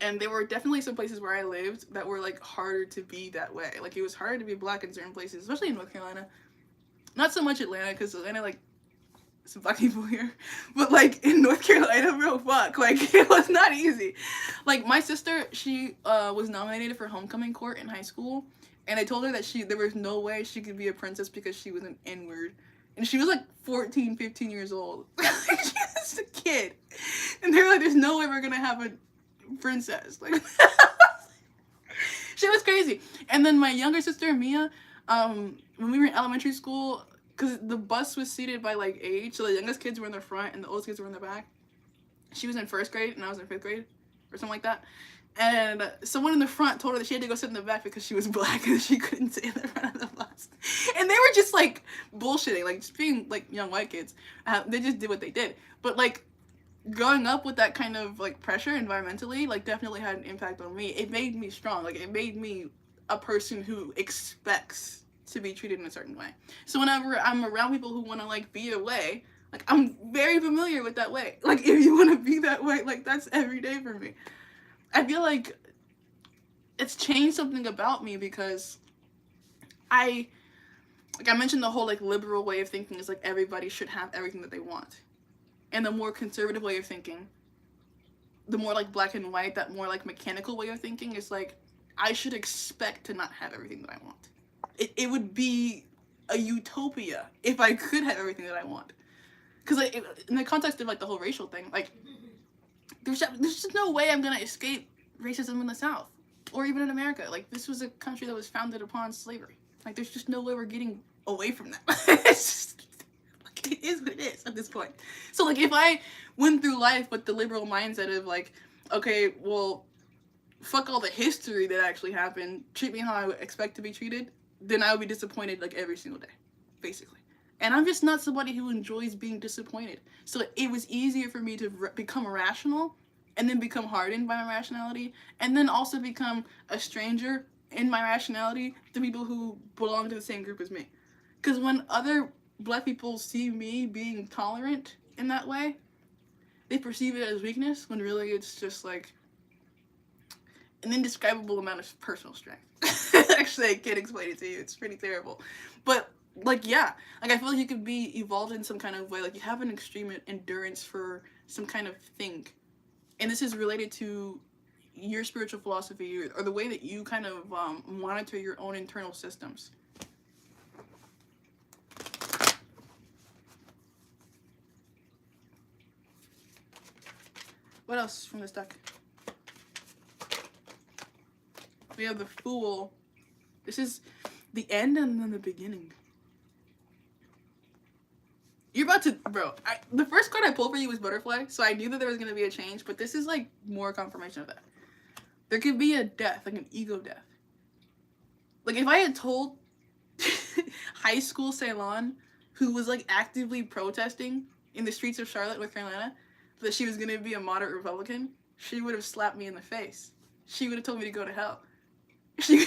and there were definitely some places where I lived that were like harder to be that way. Like, it was harder to be black in certain places, especially in North Carolina. Not so much Atlanta, because Atlanta, like, some black people here, but like in North Carolina, bro, fuck, like, it was not easy. Like, my sister, she was nominated for homecoming court in high school, and I told her that there was no way she could be a princess because she was an N-word, and she was like 14, 15 years old. She was a kid, and they were like, there's no way we're gonna have a princess. Like, she was crazy. And then my younger sister, Mia, when we were in elementary school, because the bus was seated by like age, so the youngest kids were in the front and the oldest kids were in the back. She was in 1st grade and I was in 5th grade or something like that, and someone in the front told her that she had to go sit in the back because she was black and she couldn't sit in the front of the bus. And they were just like bullshitting, like just being like young white kids. They just did what they did. But like, growing up with that kind of like pressure environmentally, like, definitely had an impact on me. It made me strong. Like, it made me a person who expects to be treated in a certain way. So whenever I'm around people who want to like be a way, like, I'm very familiar with that way. Like, if you want to be that way, like, that's every day for me. I feel like it's changed something about me because I mentioned the whole like liberal way of thinking is like everybody should have everything that they want. And the more conservative way of thinking, the more like black and white, that more like mechanical way of thinking is like, I should expect to not have everything that I want. It would be a utopia if I could have everything that I want. Because like, in the context of like the whole racial thing, like, there's just no way I'm gonna escape racism in the South or even in America. Like, this was a country that was founded upon slavery. Like, there's just no way we're getting away from that. It's just, like, it is what it is at this point. So like, if I went through life with the liberal mindset of like, okay, well, fuck all the history that actually happened, treat me how I would expect to be treated, then I would be disappointed like every single day, basically. And I'm just not somebody who enjoys being disappointed. So it was easier for me to become rational and then become hardened by my rationality, and then also become a stranger in my rationality to people who belong to the same group as me. Because when other Black people see me being tolerant in that way, they perceive it as weakness when really it's just like an indescribable amount of personal strength. Actually, I can't explain it to you. It's pretty terrible. But, like, yeah. Like, I feel like you could be evolved in some kind of way. Like, you have an extreme endurance for some kind of thing. And this is related to your spiritual philosophy or the way that you kind of monitor your own internal systems. What else from this deck? We have the Fool. This is the end and then the beginning. You're about to, bro, the first card I pulled for you was Butterfly, so I knew that there was going to be a change, but this is, like, more confirmation of that. There could be a death, like an ego death. Like, if I had told high school Ceylon, who was, like, actively protesting in the streets of Charlotte, North Carolina, that she was going to be a moderate Republican, she would have slapped me in the face. She would have told me to go to hell. She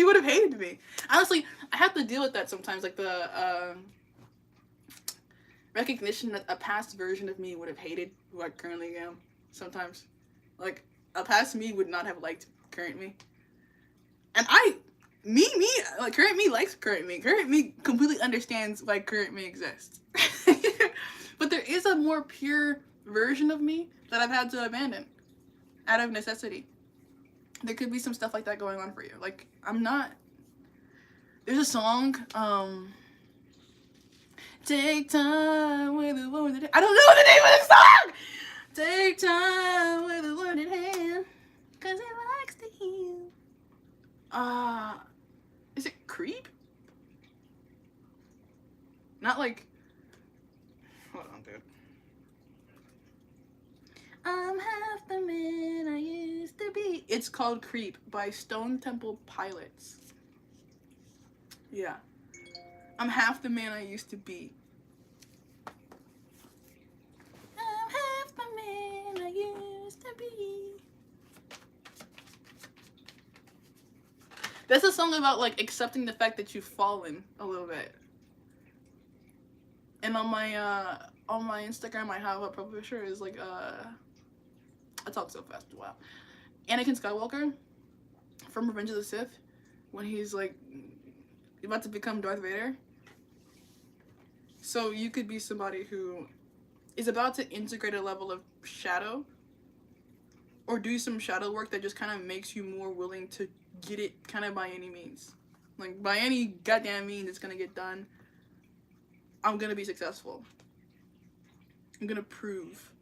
would have hated me. Honestly, I have to deal with that sometimes, like the recognition that a past version of me would have hated who I currently am. Sometimes, like, a past me would not have liked current me, and like, current me likes current me. Current me completely understands why current me exists. But there is a more pure version of me that I've had to abandon out of necessity. There could be some stuff like that going on for you. Like, I'm not... There's a song, Take time with a wounded hand. I don't know the name of the song! Take time with a wounded hand, cause it likes to heal. Is it Creep? Not like... Hold on, dude. I'm half the man I used to be. It's called Creep by Stone Temple Pilots. Yeah. I'm half the man I used to be. I'm half the man I used to be. That's a song about, like, accepting the fact that you've fallen a little bit. And on my Instagram, I have a profile picture is like I talk so fast. Wow. Anakin Skywalker from Revenge of the Sith, when he's like about to become Darth Vader. So you could be somebody who is about to integrate a level of shadow or do some shadow work that just kind of makes you more willing to get it kind of by any means. Like, by any goddamn means it's gonna get done. I'm gonna be successful. I'm gonna prove.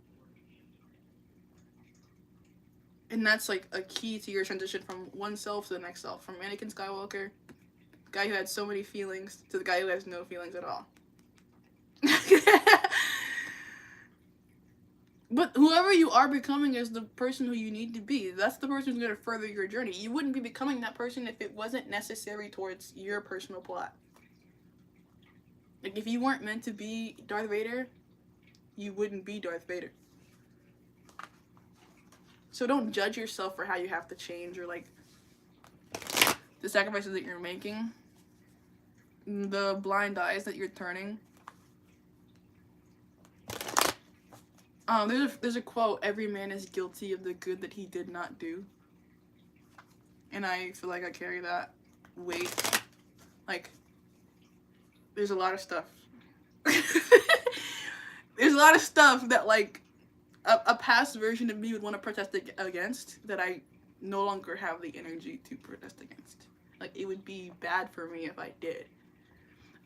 And that's like a key to your transition from one self to the next self. From Anakin Skywalker, the guy who had so many feelings, to the guy who has no feelings at all. But whoever you are becoming is the person who you need to be. That's the person who's going to further your journey. You wouldn't be becoming that person if it wasn't necessary towards your personal plot. Like, if you weren't meant to be Darth Vader, you wouldn't be Darth Vader. So don't judge yourself for how you have to change or, like, the sacrifices that you're making, the blind eyes that you're turning. There's a quote, every man is guilty of the good that he did not do. And I feel like I carry that weight. Like, there's a lot of stuff. There's a lot of stuff that, like, a past version of me would want to protest against that I no longer have the energy to protest against. Like, it would be bad for me if I did.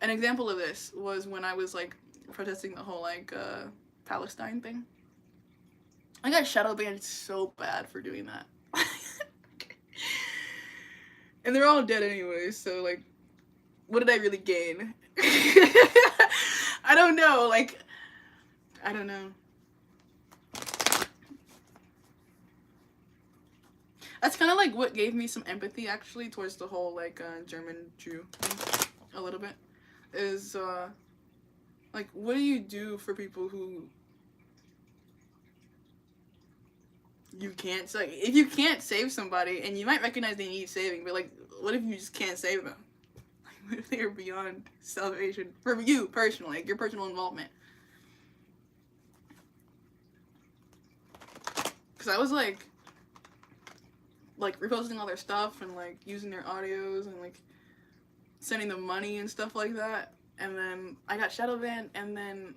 An example of this was when I was, like, protesting the whole, like, Palestine thing. I got shadow banned so bad for doing that. And they're all dead anyways, so, like, what did I really gain? I don't know, like, I don't know. That's kind of like what gave me some empathy, actually, towards the whole, like, German Jew thing, a little bit, is, like, what do you do for people who you can't, like, if you can't save somebody, and you might recognize they need saving, but, like, what if you just can't save them? if they are beyond salvation for you personally, like your personal involvement. Because I was like reposting all their stuff and like using their audios and like sending them money and stuff like that. And then I got shadow banned, and then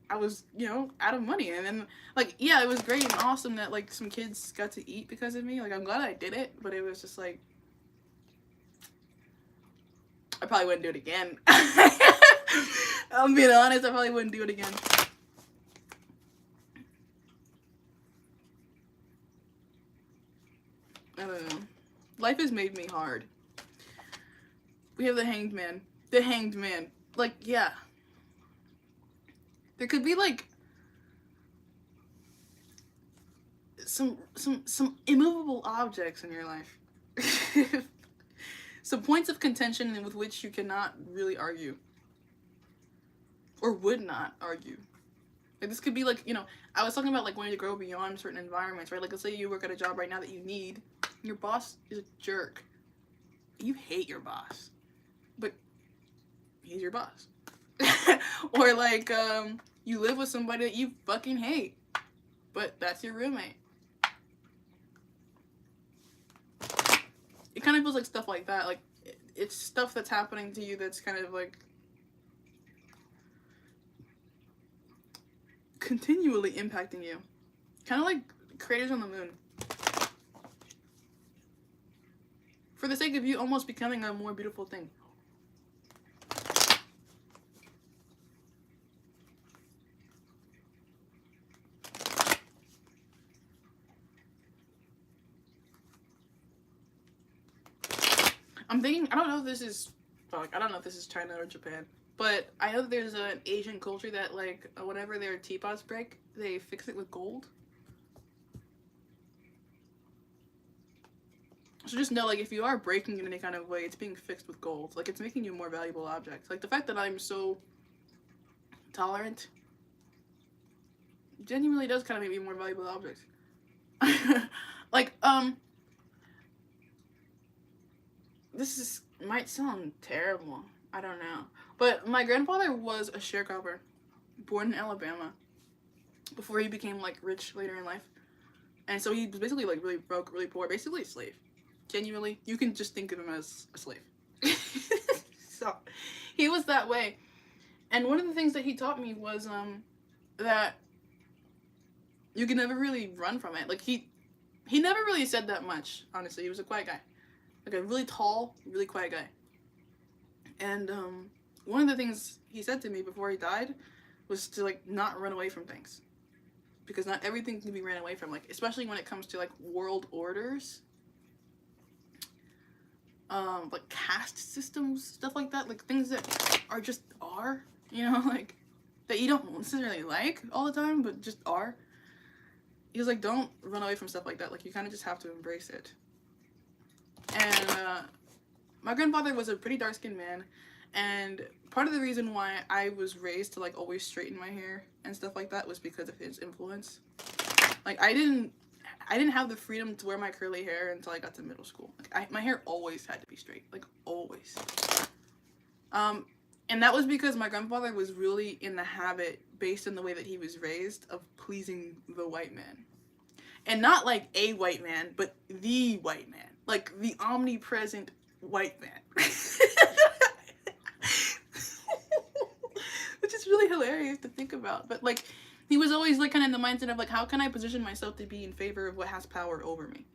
I was, you know, out of money. And then like, yeah, it was great and awesome that like some kids got to eat because of me. Like, I'm glad I did it, but it was just like, I probably wouldn't do it again. I'm being honest, I probably wouldn't do it again. I don't know. Life has made me hard. We have the hanged man. The hanged man. Like, yeah. There could be like some immovable objects in your life. Some points of contention with which you cannot really argue. Or would not argue. Like, this could be like, you know, I was talking about like wanting to grow beyond certain environments, right? Like, let's say you work at a job right now that you need. Your boss is a jerk. You hate your boss. But he's your boss. Or like, you live with somebody that you fucking hate. But that's your roommate. It kind of feels like stuff like that. Like, it's stuff that's happening to you that's kind of like continually impacting you. Kind of like craters on the moon. For the sake of you almost becoming a more beautiful thing. I'm thinking, I don't know if this is, I don't know if this is China or Japan, but I know that there's an Asian culture that, like, whenever their teapots break, they fix it with gold. So just know, like, if you are breaking in any kind of way, it's being fixed with gold. Like, it's making you a more valuable object. Like, the fact that I'm so tolerant genuinely does kind of make me a more valuable object. Like, this might sound terrible. I don't know. But my grandfather was a sharecropper, born in Alabama, before he became, like, rich later in life. And so he was basically, like, really broke, really poor, basically a slave. Genuinely, you can just think of him as a slave. So, he was that way. And one of the things that he taught me was, that you can never really run from it. Like, he never really said that much, honestly. He was a quiet guy. Like, a really tall, really quiet guy. And, one of the things he said to me before he died was to, like, not run away from things. Because not everything can be ran away from, like, especially when it comes to, like, world orders. Like, caste systems, stuff like that. Like, things that are just are, you know, like, that you don't necessarily like all the time, but just are. He was like, don't run away from stuff like that. Like, you kind of just have to embrace it. And, my grandfather was a pretty dark-skinned man, and part of the reason why I was raised to, like, always straighten my hair and stuff like that was because of his influence. Like, I didn't have the freedom to wear my curly hair until I got to middle school. Like, my hair always had to be straight. Like, always. And that was because my grandfather was really in the habit, based on the way that he was raised, of pleasing the white man. And not, like, a white man, but the white man. Like, the omnipresent white man. Which is really hilarious to think about. But, like, he was always, like, kind of in the mindset of, like, how can I position myself to be in favor of what has power over me?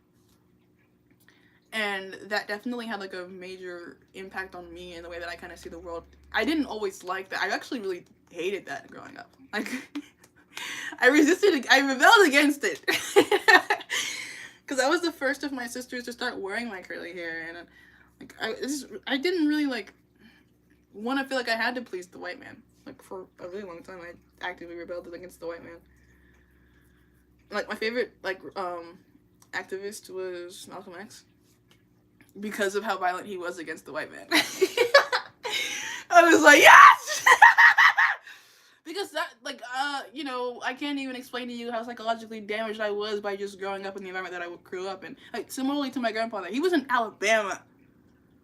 And that definitely had, like, a major impact on me in the way that I kind of see the world. I didn't always like that. I actually really hated that growing up. Like, I rebelled against it. Because I was the first of my sisters to start wearing my curly hair. And, like, I didn't really, like, want to feel like I had to please the white man. Like, for a really long time, I actively rebelled against the white man. Like, my favorite, like, activist was Malcolm X. Because of how violent he was against the white man. I was like, yes! Because that, like, you know, I can't even explain to you how psychologically damaged I was by just growing up in the environment that I grew up in. Like, similarly to my grandfather, he was in Alabama.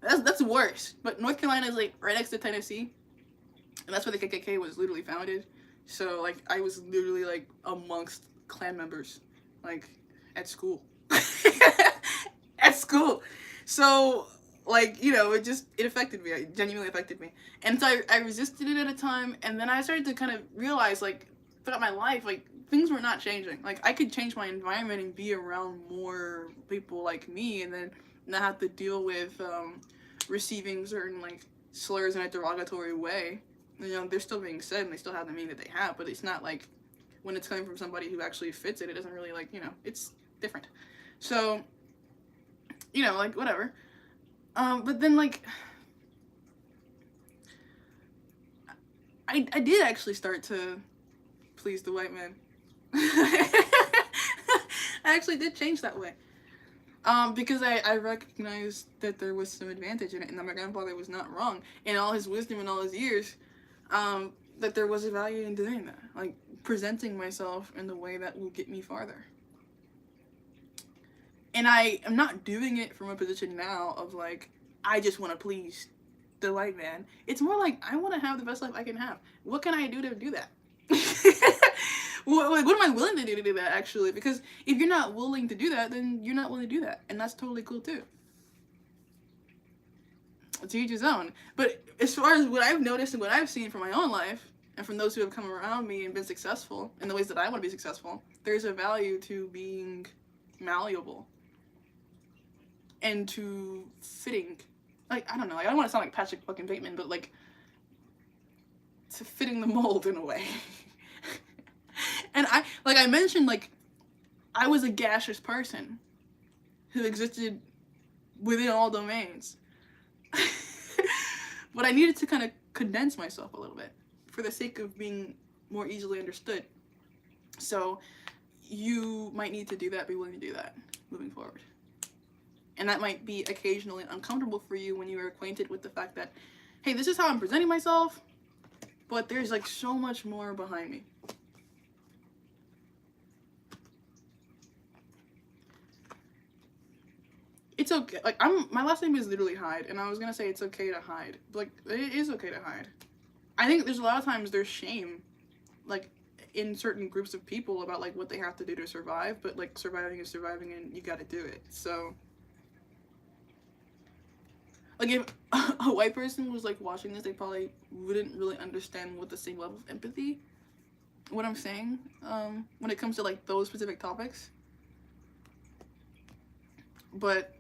That's worse. But North Carolina is like right next to Tennessee, and that's where the KKK was literally founded. So like I was literally like amongst Klan members, like at school, at school. So like it affected me. It genuinely affected me, and so I resisted it at a time, and then I started to kind of realize like throughout my life like things were not changing. Like I could change my environment and be around more people like me, and then not have to deal with receiving certain like slurs in a derogatory way. They're still being said and they still have the meaning that they have, but it's not like when it's coming from somebody who actually fits it, it doesn't really like, it's different. So, like whatever. But then like I did actually start to please the white man. I actually did change that way. Because I recognized that there was some advantage in it and that my grandfather was not wrong in all his wisdom and all his years, that there was a value in doing that, like presenting myself in the way that will get me farther. And I am not doing it from a position now of like, I just want to please the white man. It's more like, I want to have the best life I can have. What can I do to do that? What am I willing to do that, actually? Because if you're not willing to do that, then you're not willing to do that. And that's totally cool, too. To each his own. But as far as what I've noticed and what I've seen from my own life, and from those who have come around me and been successful in the ways that I want to be successful, there's a value to being malleable. And to fitting. Like, I don't know. Like, I don't want to sound like Patrick fucking Bateman, but, like, to fitting the mold in a way. And I mentioned, like, I was a gaseous person who existed within all domains. But I needed to kind of condense myself a little bit for the sake of being more easily understood. So you might need to do that, be willing to do that moving forward. And that might be occasionally uncomfortable for you when you are acquainted with the fact that, hey, this is how I'm presenting myself, but there's like so much more behind me. It's okay. Like, my last name is literally Hyde, and I was gonna say it's okay to hide. But, like, it is okay to hide. I think there's a lot of times there's shame, like, in certain groups of people about, like, what they have to do to survive, but, like, surviving is surviving, and you gotta do it. So, like, if a white person was, like, watching this, they probably wouldn't really understand with the same level of empathy what I'm saying, when it comes to, like, those specific topics. But,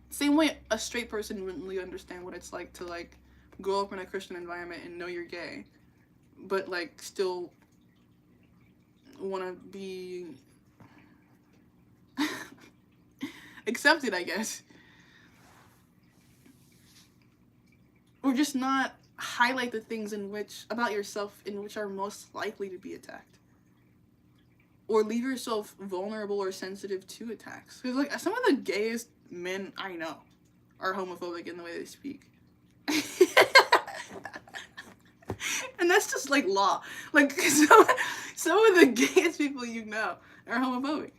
same way a straight person wouldn't really understand what it's like to, like, grow up in a Christian environment and know you're gay, but, like, still want to be accepted, I guess. Or just not highlight the things about yourself in which are most likely to be attacked. Or leave yourself vulnerable or sensitive to attacks. Because, like, some of the gayest men I know are homophobic in the way they speak. And that's just, like, law. Like, some of the gayest people you know are homophobic.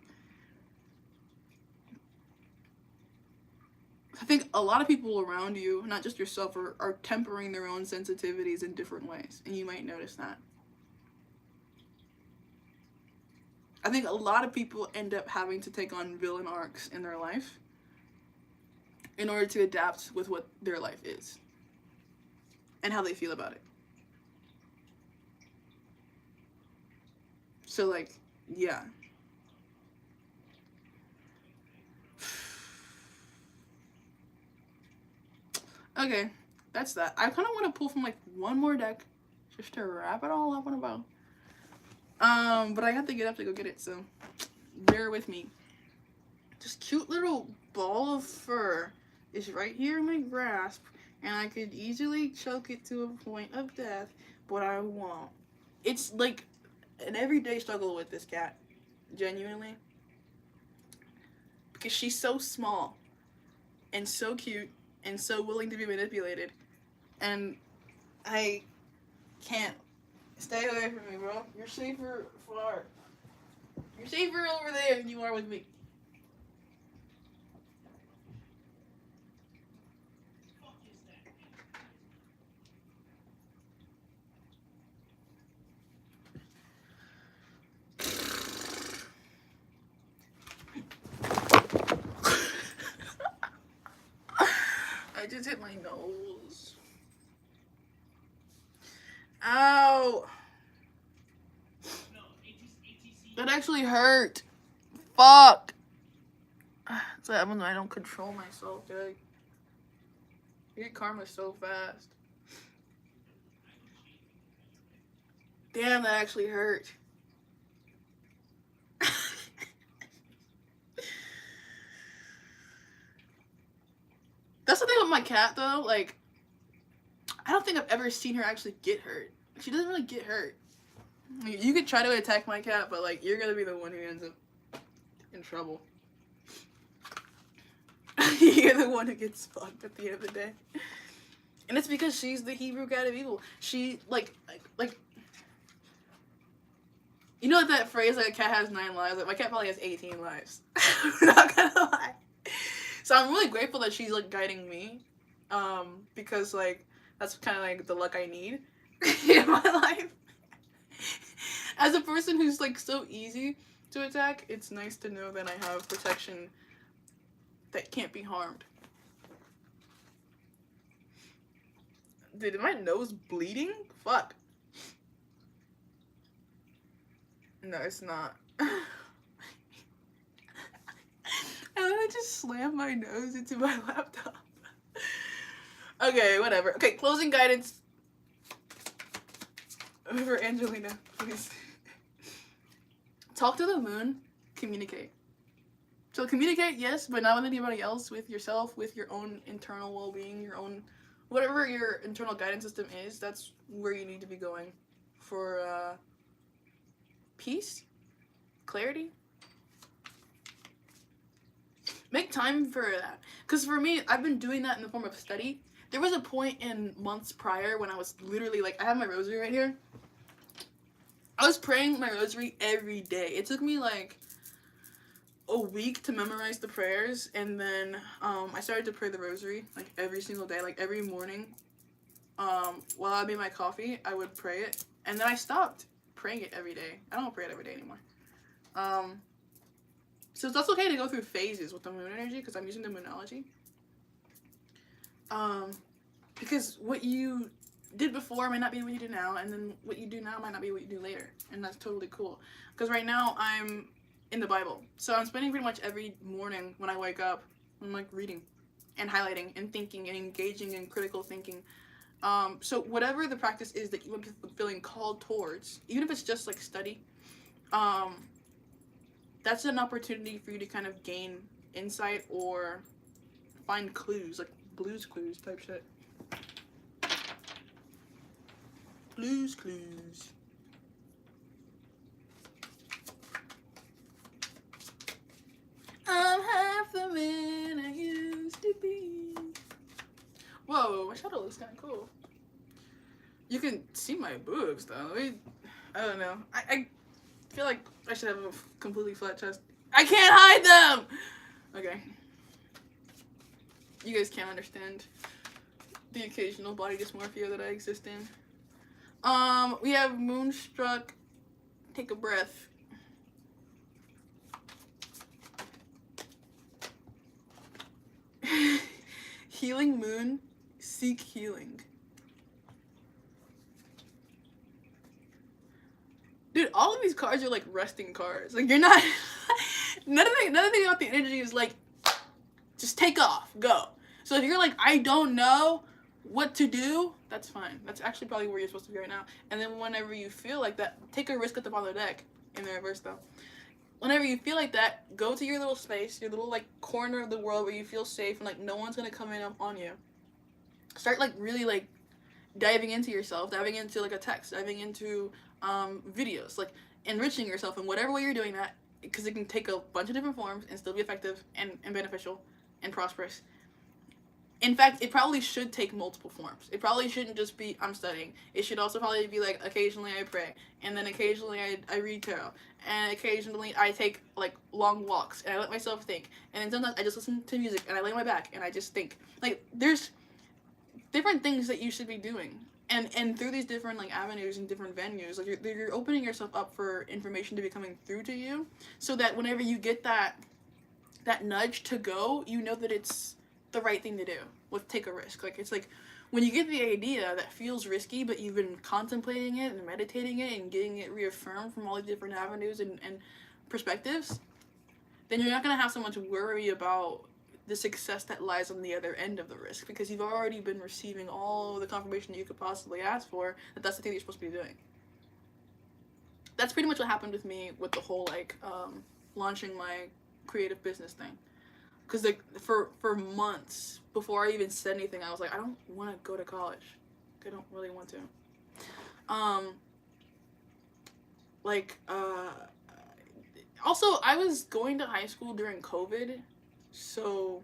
I think a lot of people around you, not just yourself, are tempering their own sensitivities in different ways. And you might notice that. I think a lot of people end up having to take on villain arcs in their life in order to adapt with what their life is and how they feel about it. So, like, yeah. Okay, that's that. I kind of want to pull from, like, one more deck just to wrap it all up in a bow. But I have to get up to go get it, so bear with me. This cute little ball of fur is right here in my grasp, and I could easily choke it to a point of death, but I won't. It's like an everyday struggle with this cat, genuinely, because she's so small and so cute and so willing to be manipulated, and I can't. Stay away from me, bro. You're safer far. You're safer over there than you are with me. just hit my nose. Ow. That actually hurt. Fuck. So when I don't control myself, dude. You get karma so fast. Damn, that actually hurt. That's the thing with my cat, though. Like, I don't think I've ever seen her actually get hurt. She doesn't really get hurt. Like, you could try to attack my cat, but, like, you're gonna be the one who ends up in trouble. You're the one who gets fucked at the end of the day. And it's because she's the Hebrew cat of evil. She, like, you know that phrase, like, a cat has 9 lives? Like, my cat probably has 18 lives. I'm not gonna lie. So I'm really grateful that she's, like, guiding me. Because, like, that's kind of, like, the luck I need in my life. As a person who's, like, so easy to attack, it's nice to know that I have protection that can't be harmed. Dude, is my nose bleeding? Fuck. No, it's not. I just slammed my nose into my laptop. Okay, whatever. Okay, closing guidance for Angelina, please. Talk to the moon. Communicate. So communicate, yes, but not with anybody else. With yourself, with your own internal well-being, your own... whatever your internal guidance system is, that's where you need to be going for peace, clarity. Make time for that. Because for me, I've been doing that in the form of study. There was a point in months prior when I was literally, like, I have my rosary right here. I was praying my rosary every day. It took me, like, a week to memorize the prayers, and then I started to pray the rosary, like, every single day, like, every morning. While I made my coffee, I would pray it, and then I stopped praying it every day. I don't pray it every day anymore. So it's also okay to go through phases with the moon energy, because I'm using the moonology. Because what you did before might not be what you do now, and then what you do now might not be what you do later, and that's totally cool. Because right now, I'm in the Bible, so I'm spending pretty much every morning when I wake up, I'm, like, reading, and highlighting, and thinking, and engaging in critical thinking. So whatever the practice is that you might be feeling called towards, even if it's just, like, study, that's an opportunity for you to kind of gain insight or find clues, like Blue's Clues type shit. Blue's Clues. I'm half the man I used to be. Whoa, my shadow looks kind of cool. You can see my boobs, though. I don't know. I feel like I should have a completely flat chest. I can't hide them! Okay. You guys can't understand the occasional body dysmorphia that I exist in. We have Moonstruck. Take a breath. Healing Moon. Seek healing. Dude, all of these cards are like resting cards. Like, you're not... Another thing about the energy is like, just take off. Go. So if you're like, I don't know what to do, that's fine. That's actually probably where you're supposed to be right now. And then whenever you feel like that, take a risk at the bottom of the deck. In the reverse, though. Whenever you feel like that, go to your little space, your little, like, corner of the world where you feel safe and, like, no one's gonna come in on you. Start, like, really, like, diving into yourself, diving into, like, a text, diving into videos, like, enriching yourself in whatever way you're doing that, because it can take a bunch of different forms and still be effective and beneficial and prosperous. In fact, it probably should take multiple forms. It probably shouldn't just be, I'm studying. It should also probably be, like, occasionally I pray, and then occasionally I read tarot, and occasionally I take, like, long walks, and I let myself think, and then sometimes I just listen to music, and I lay on my back, and I just think. Like, there's different things that you should be doing. And through these different, like, avenues and different venues, like, you're opening yourself up for information to be coming through to you, so that whenever you get that nudge to go, you know that it's the right thing to do with take a risk. Like, it's like when you get the idea that feels risky, but you've been contemplating it and meditating it and getting it reaffirmed from all these different avenues and perspectives, then you're not going to have so much worry about the success that lies on the other end of the risk, because you've already been receiving all the confirmation you could possibly ask for that that's the thing that you're supposed to be doing. That's pretty much what happened with me with the whole, like, launching my creative business thing. Because, like, for months before I even said anything, I was like, I don't want to go to college. I don't really want to. Also, I was going to high school during COVID, so,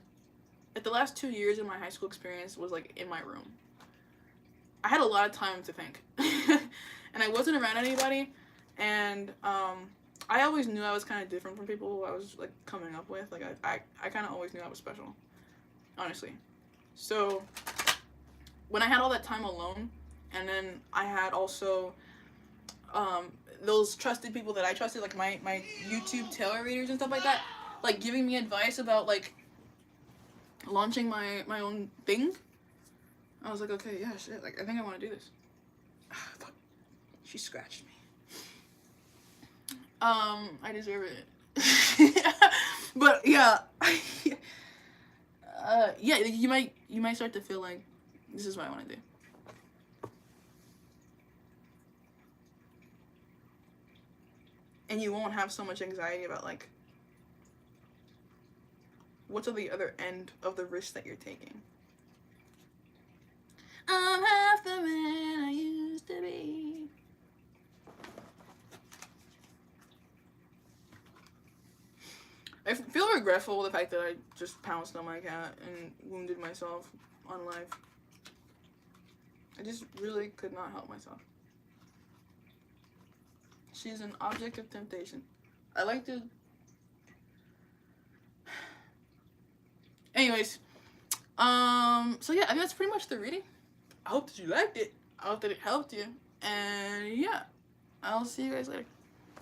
like, the last 2 years of my high school experience was, like, in my room. I had a lot of time to think. And I wasn't around anybody, and, I always knew I was kind of different from people who I was, like, coming up with. Like, I kind of always knew I was special, honestly. So, when I had all that time alone, and then I had also, those trusted people that I trusted, like, my YouTube tarot readers and stuff like that, like, giving me advice about, like, launching my own thing, I was like, okay, yeah, shit, like, I think I want to do this. Fuck. She scratched me. I deserve it. But yeah, yeah, you might start to feel like this is what I want to do. And you won't have so much anxiety about, like, what's at the other end of the risk that you're taking. I'm half the man I used to be. I feel regretful the fact that I just pounced on my cat and wounded myself on live. I just really could not help myself. She's an object of temptation. I like to... Anyways. So yeah, I think that's pretty much the reading. I hope that you liked it. I hope that it helped you. And yeah, I'll see you guys later.